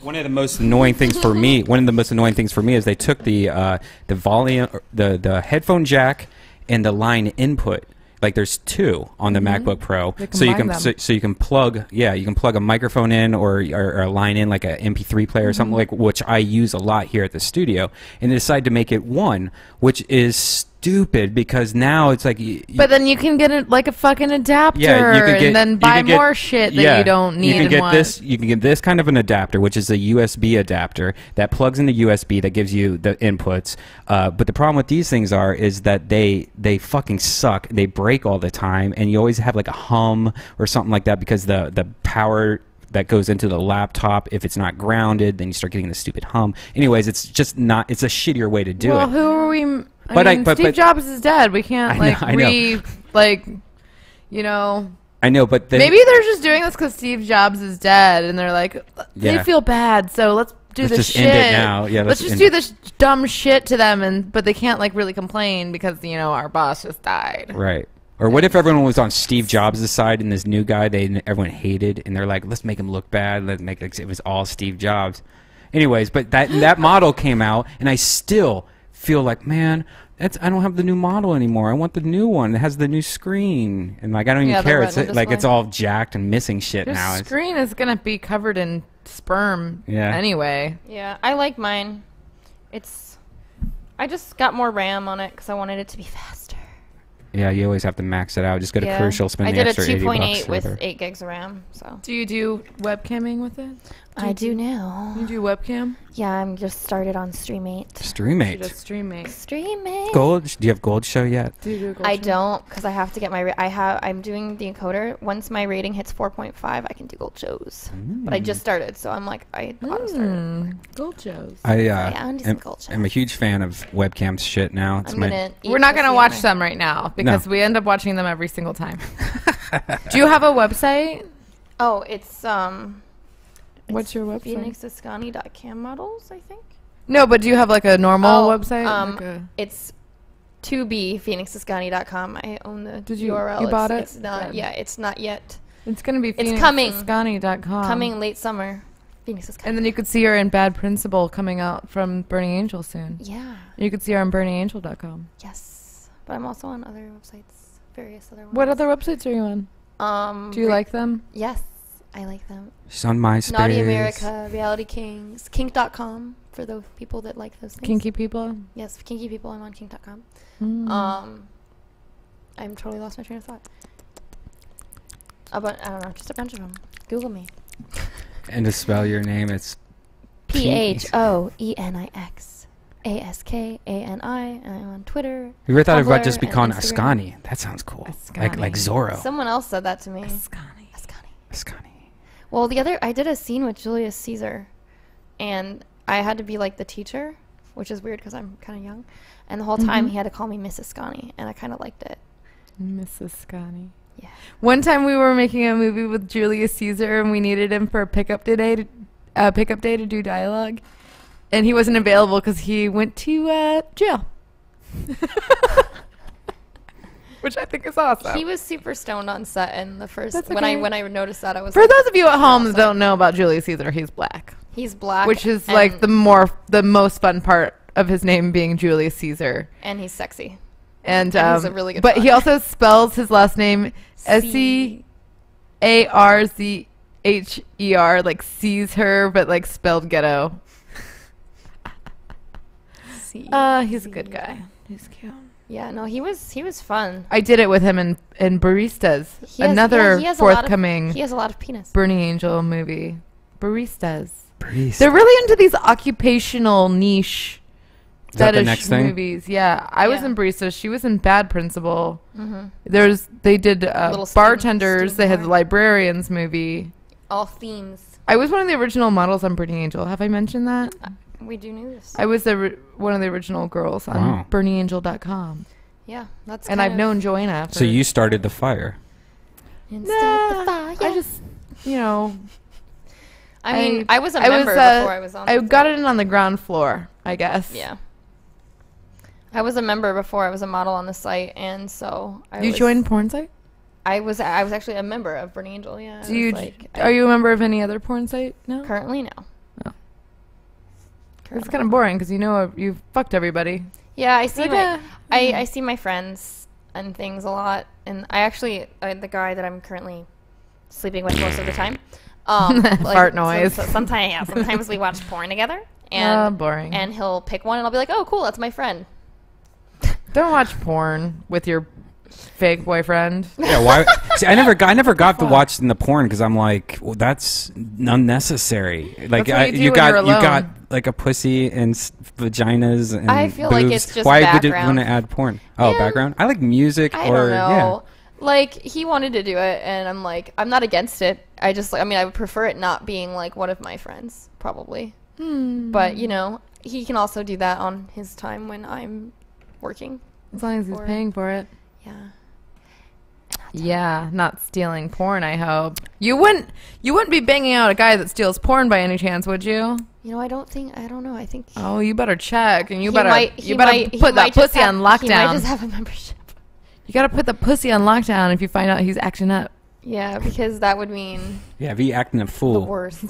One of the most annoying things for me. One of the most annoying things for me is they took the volume, the headphone jack, and the line input. Like there's two on the MacBook Pro, so you can so you can plug you can plug a microphone in or a line in like a MP3 player or something like, which I use a lot here at the studio, and they decided to make it one, which is stupid because now it's like. But then you can get it like a fucking adapter, and then buy more shit that you don't need. You can get this. You can get this kind of an adapter, which is a USB adapter that plugs into USB that gives you the inputs. But the problem with these things is that they fucking suck. They break all the time, and you always have like a hum or something like that because the power that goes into the laptop, if it's not grounded, then you start getting the stupid hum. Anyways, it's just not. It's a shittier way to do it. Well, who are we? Steve Jobs is dead. We can't I know, but maybe they're just doing this because Steve Jobs is dead, and they're like, they feel bad, so let's do this just shit. End it now. Yeah, let's just do this dumb shit to them, but they can't like really complain because our boss just died. Right. Or what if everyone was on Steve Jobs' side and this new guy everyone hated, and they're like, let's make him look bad. Let's make it was all Steve Jobs. Anyways, but that model came out, and I still feel like, man, I don't have the new model anymore. I want the new one that has the new screen, and like I don't even care. It's like it's all jacked and missing shit now. Your screen is gonna be covered in sperm anyway. Yeah, I like mine. I just got more RAM on it because I wanted it to be faster. Yeah, you always have to max it out. Just go to Crucial, spend the extra $80. I did a 2.8 with 8 gigs of RAM. So. Do you do webcamming with it? I do now. You do webcam? Yeah, I'm just started on Streamate. Streamate. Gold? Do you have Gold Show yet? Do you do a Gold I show? don't, because I have to get my. I'm doing the encoder. Once my rating hits 4.5, I can do Gold shows. But I just started, so I'm like, I auto started. Gold shows. I'm a huge fan of webcam shit now. We're not gonna watch them right now because we end up watching them every single time. Do you have a website? Oh, it's What's your website? PhoenixEscani.cam models, I think. No, but do you have like a normal website? It's to be PhoenixEscani.com. I own the URL. You bought it? It's not. Yeah, it's not yet. It's gonna be. It's coming. PhoenixEscani.com. Coming late summer. Phoenix Escani. And then you could see her in Bad Principal coming out from Burning Angel soon. Yeah. You could see her on BurningAngel.com. Yes, but I'm also on other websites, various other ones. What other websites are you on? Do you like them? Yes. I like them. She's on MySpace. Naughty America, Reality Kings, Kink.com for the people that like those things. Kinky people? Yes, kinky people. I'm on Kink.com. I'm totally lost my train of thought. I don't know, just a bunch of them. Google me. And to spell your name, it's PHOENIXASKANI, and I'm on Twitter. You ever thought about just becoming Ascani? That sounds cool. Ascani. Like Zorro. Someone else said that to me. Ascani. Well, I did a scene with Julius Caesar, and I had to be like the teacher, which is weird because I'm kind of young. And the whole time he had to call me Mrs. Scani, and I kind of liked it. Mrs. Scani. Yeah. One time we were making a movie with Julius Caesar, and we needed him for a pickup day to do dialogue, and he wasn't available because he went to jail. Which I think is awesome. He was super stoned on set, and the first when I noticed that, I was for those of you at home that don't know about Julius Caesar, he's black. He's black, which is like the most fun part of his name being Julius Caesar. And he's sexy. And he's a really good. But he also spells his last name SEARZHER, like sees her, but like spelled ghetto. He's a good guy. He's cute. Yeah, no, he was fun. I did it with him in Baristas, another forthcoming. He has a lot of penis. Burning Angel movie, Baristas. They're really into these occupational niche fetish movies. Yeah, I was in Baristas. She was in Bad Principal. They did bartenders. They had the Librarians movie. All themes. I was one of the original models on Burning Angel. Have I mentioned that? We do know this. I was one of the original girls on BurningAngel.com. Yeah, that's. And I've known Joanna. So you started the fire. I just, I mean, I was a member before I was on. I got it in on the ground floor, I guess. Yeah. I was a member before I was a model on the site, and so You joined porn site? I was actually a member of Burning Angel. Yeah. Are you a member of any other porn site? No. Currently, no. Oh. It's kind of boring because you know you've fucked everybody. Yeah, I see Like, I see my friends and things a lot, and I actually the guy that I'm currently sleeping with most of the time. Fart noise. So sometimes we watch porn together, and boring. And he'll pick one, and I'll be like, "Oh, cool, that's my friend." Don't watch porn with your fake boyfriend. Yeah, why? See, I never got to watching the porn because I'm like, well, that's unnecessary. Like, That's what you do you when you're got alone. like a pussy and vaginas and I feel like boobs. it's just why would you background. want to add porn? Oh, Yeah. background. I like music I or don't know. Like, he wanted to do it, and I'm like, I'm not against it. I would prefer it not being like one of my friends, probably. But you know, he can also do that on his time when I'm working. As long as he's Or- paying for it. Yeah. Yeah, not stealing porn, I hope. You wouldn't be banging out a guy that steals porn by any chance, would you? You know, I don't know. I think Oh, you better check, and you he better might- you he better might- he put that might just pussy on He might lockdown. just have a membership. You gotta put the pussy on lockdown if you find out he's acting up. Yeah, because that would mean Yeah, be acting a the fool. worst.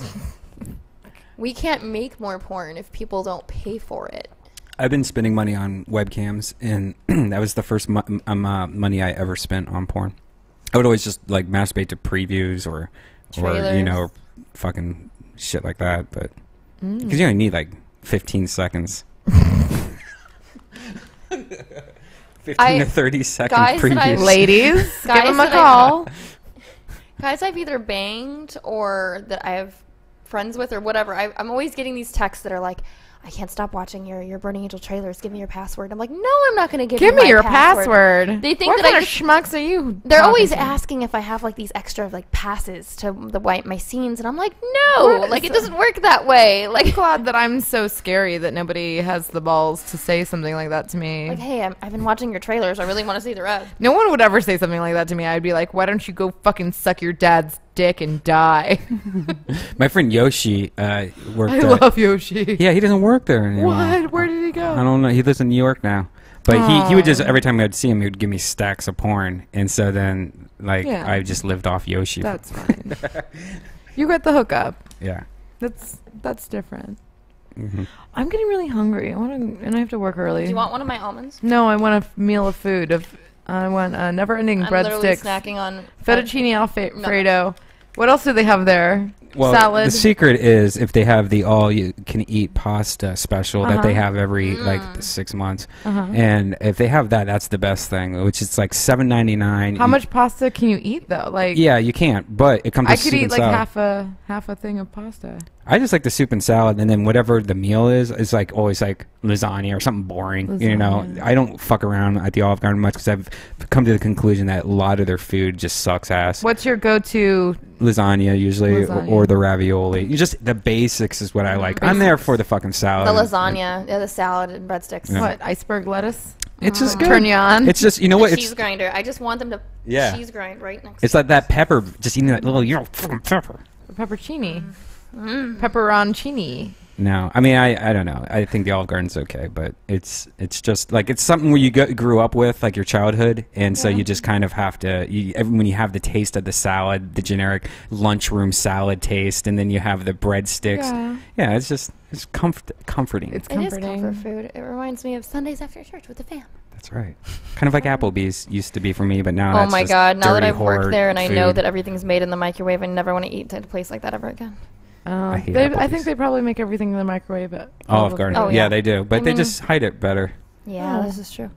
We can't make more porn if people don't pay for it. I've been spending money on webcams, and that was the first money I ever spent on porn. I would always just like masturbate to previews or you know, Trailers. fucking shit like that. But because you only need like 15 seconds. 15 to 30 second guys that I've- previews. Ladies, give Guys him a that call. Guys I've either banged or that I have friends with or whatever, I'm always getting these texts that are like, I can't stop watching your Burning Angel trailers. Give me your password. I'm like, no, I'm not going to give you Give me my your password. They think what that kind I of schmucks are you? They're talking always to? asking if I have like these extra like passes to my scenes, and I'm like, no, What like is it doesn't work that way. I'm Like, glad that I'm so scary that nobody has the balls to say something like that to me. like, hey, I've been watching your trailers. I really want to see the rest. No one would ever say something like that to me. I'd be like, why don't you go fucking suck your dad's dick and die? My friend Yoshi worked. I love Yoshi. Yeah, he doesn't work there anymore. What? Where did he go? I don't know. He lives in New York now. But he would just, every time I'd see him, he would give me stacks of porn. And so then, like, Yeah. I just lived off Yoshi. That's fine. You got the hookup. Yeah. That's different. Hmm. I'm getting really hungry. And I have to work early. Do you want one of my almonds? No, I want a meal of food. I want never-ending I'm literally breadsticks, snacking on fettuccine alfredo. What else do they have there? Well, Salad. the secret is if they have the all-you-can-eat pasta special that they have every, like, 6 months. And if they have that, that's the best thing, which is, like, $7.99. How much pasta can you eat though? Like, Yeah, you can't, but it comes I with could soup eat and like salad. half a thing of pasta. I just like the soup and salad, and then whatever the meal is like always like lasagna or something boring. You know, Lasagna. I don't fuck around at the Olive Garden much because I've come to the conclusion that a lot of their food just sucks ass. What's your go-to? Lasagna usually, Lasagna. or the ravioli. You just the basics is what I like. I'm there for the fucking salad. the lasagna, the salad and breadsticks. Yeah. What, iceberg lettuce? It's just good. Turn you on? It's just, you know The what? cheese grinder. I just want them to cheese grind right next. It's like that pepper, just eating that little fucking pepper. Pepperoncini. Pepperoncini. No, I mean I don't know. I think the Olive Garden's okay, but it's just like it's something where you grew up with, like your childhood, and so you just kind of have to. When you have the taste of the salad, the generic lunchroom salad taste, and then you have the breadsticks. Yeah, it's comforting. It's It is comforting. comfort food. It reminds me of Sundays after church with the fam. That's right. Kind of like Applebee's used to be for me, but now Oh that's my just god! Now that dirty I've worked whore there and I know food. that everything's made in the microwave, I never want to eat at a place like that ever again. I hate I Applebee's. think they probably make everything in the microwave at Olive Garden. Oh, yeah. yeah. They do, but I they mean- just hide it better. Yeah, Oh. this is true.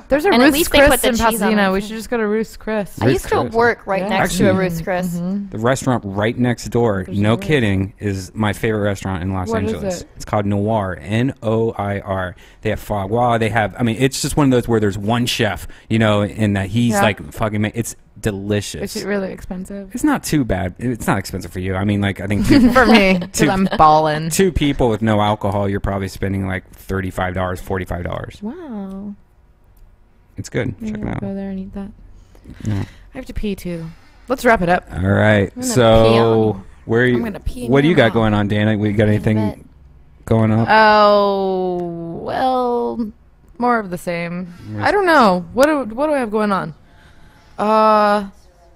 There's a And at Ruth's least they put Chris the in cheese on Pasadena. it. We should just go to Ruth's Chris. I used to Chris. work right Yeah. next to a Actually- Ruth's Chris. The restaurant right next door, no Ruth's. kidding, is my favorite restaurant in Los What is Angeles. it? It's called Noir, Noir. They have foie gras. They have, I mean, it's just one of those where there's one chef, you know, and that he's Yeah. like fucking, it's delicious. Is it really expensive? It's not too bad. It's not expensive for you. I mean, like, I think two, For me, because I'm ballin'. two people with no alcohol, you're probably spending like $35, $45. Wow. It's good. Check Maybe it I'll out. go there and eat that. Yeah. I have to pee too. Let's wrap it up. All right. gonna pee So, on- where are you? I'm gonna pee in What do your you got mouth. going on, Dana? We got bed. anything going up? Oh, well, more of the same. I don't know. What do I have going on?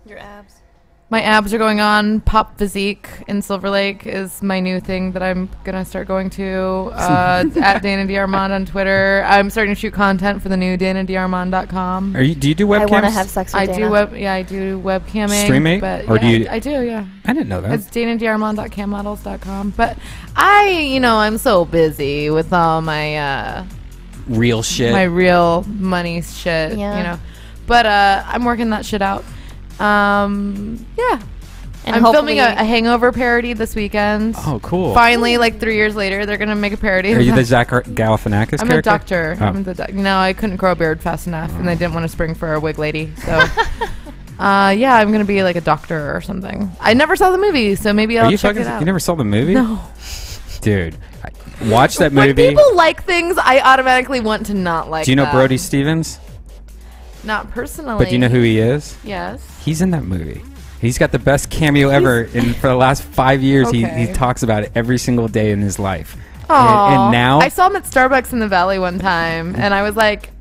Your abs. My abs are going on. Pop Physique in Silver Lake is my new thing that I'm going to start going to. At Dana D'Armond on Twitter. I'm starting to shoot content for the new DanaD'Armond.com. Do you do webcams? I want to have sex with I Dana. I do webcamming. Streaming? But Or yeah, do you- I do, yeah. I didn't know that. It's DanaD'Armond.cammodels.com. But I'm so busy with all my Real shit. my real money shit, Yeah. But I'm working that shit out. Yeah. And I'm filming a hopefully- Hangover parody this weekend. Oh, cool. Finally, like 3 years later, they're gonna make a parody. Are of you the that. Zach Galifianakis I'm character? a doctor. Oh. I'm the I couldn't grow a beard fast enough, and they didn't want to spring for a wig lady. So, yeah, I'm gonna be like a doctor or something. I never saw the movie, so maybe I'll Are you check fucking? it out. You never saw the movie? No. Dude, watch that When movie. people like things, I automatically want to not like. Do you know them. Brody Stevens? Not personally. But do you know who he is? Yes. He's in that movie. He's got the best cameo ever. For the last 5 years, he Okay. talks about it every single day in his life. Aw. And now, I saw him at Starbucks in the Valley one time, and I was like,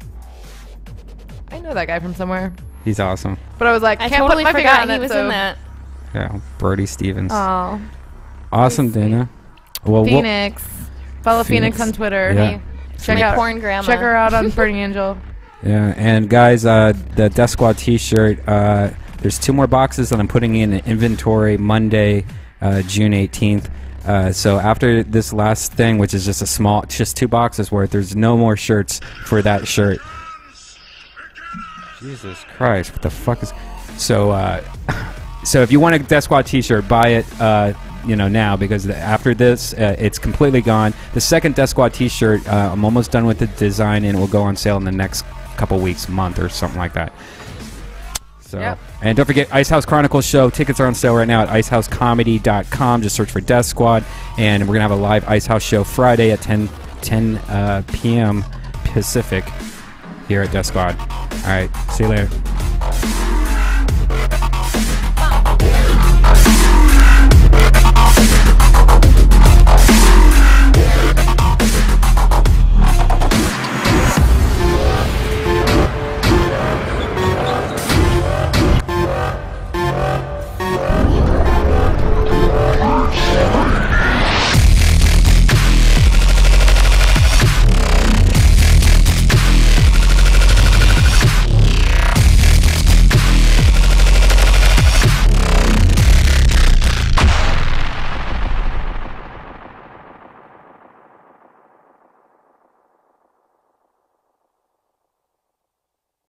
I know that guy from somewhere. he's awesome. But I was like, I can't totally put my finger forgot on he it, was so- in that. Yeah, Brody Stevens. Oh, Awesome, Dana. Well, Phoenix. Follow Phoenix Phoenix. on Twitter. Yeah. Check My out porn grandma. Check her out on Burning Angel. Yeah, and guys, the Death Squad T-shirt. There's 2 more boxes that I'm putting in inventory Monday, June 18th. So after this last thing, which is just 2 boxes worth, there's no more shirts for that shirt. Jesus Christ, what the fuck is? So, so if you want a Death Squad T-shirt, buy it. Now, because after this, it's completely gone. The second Death Squad T-shirt, I'm almost done with the design, and it will go on sale in the next couple weeks, month, or something like that. So, Yep. And don't forget, Ice House Chronicles show tickets are on sale right now at icehousecomedy.com. Just search for Death Squad, and we're gonna have a live Ice House show Friday at 10 p.m. Pacific here at Death Squad. All right, see you later.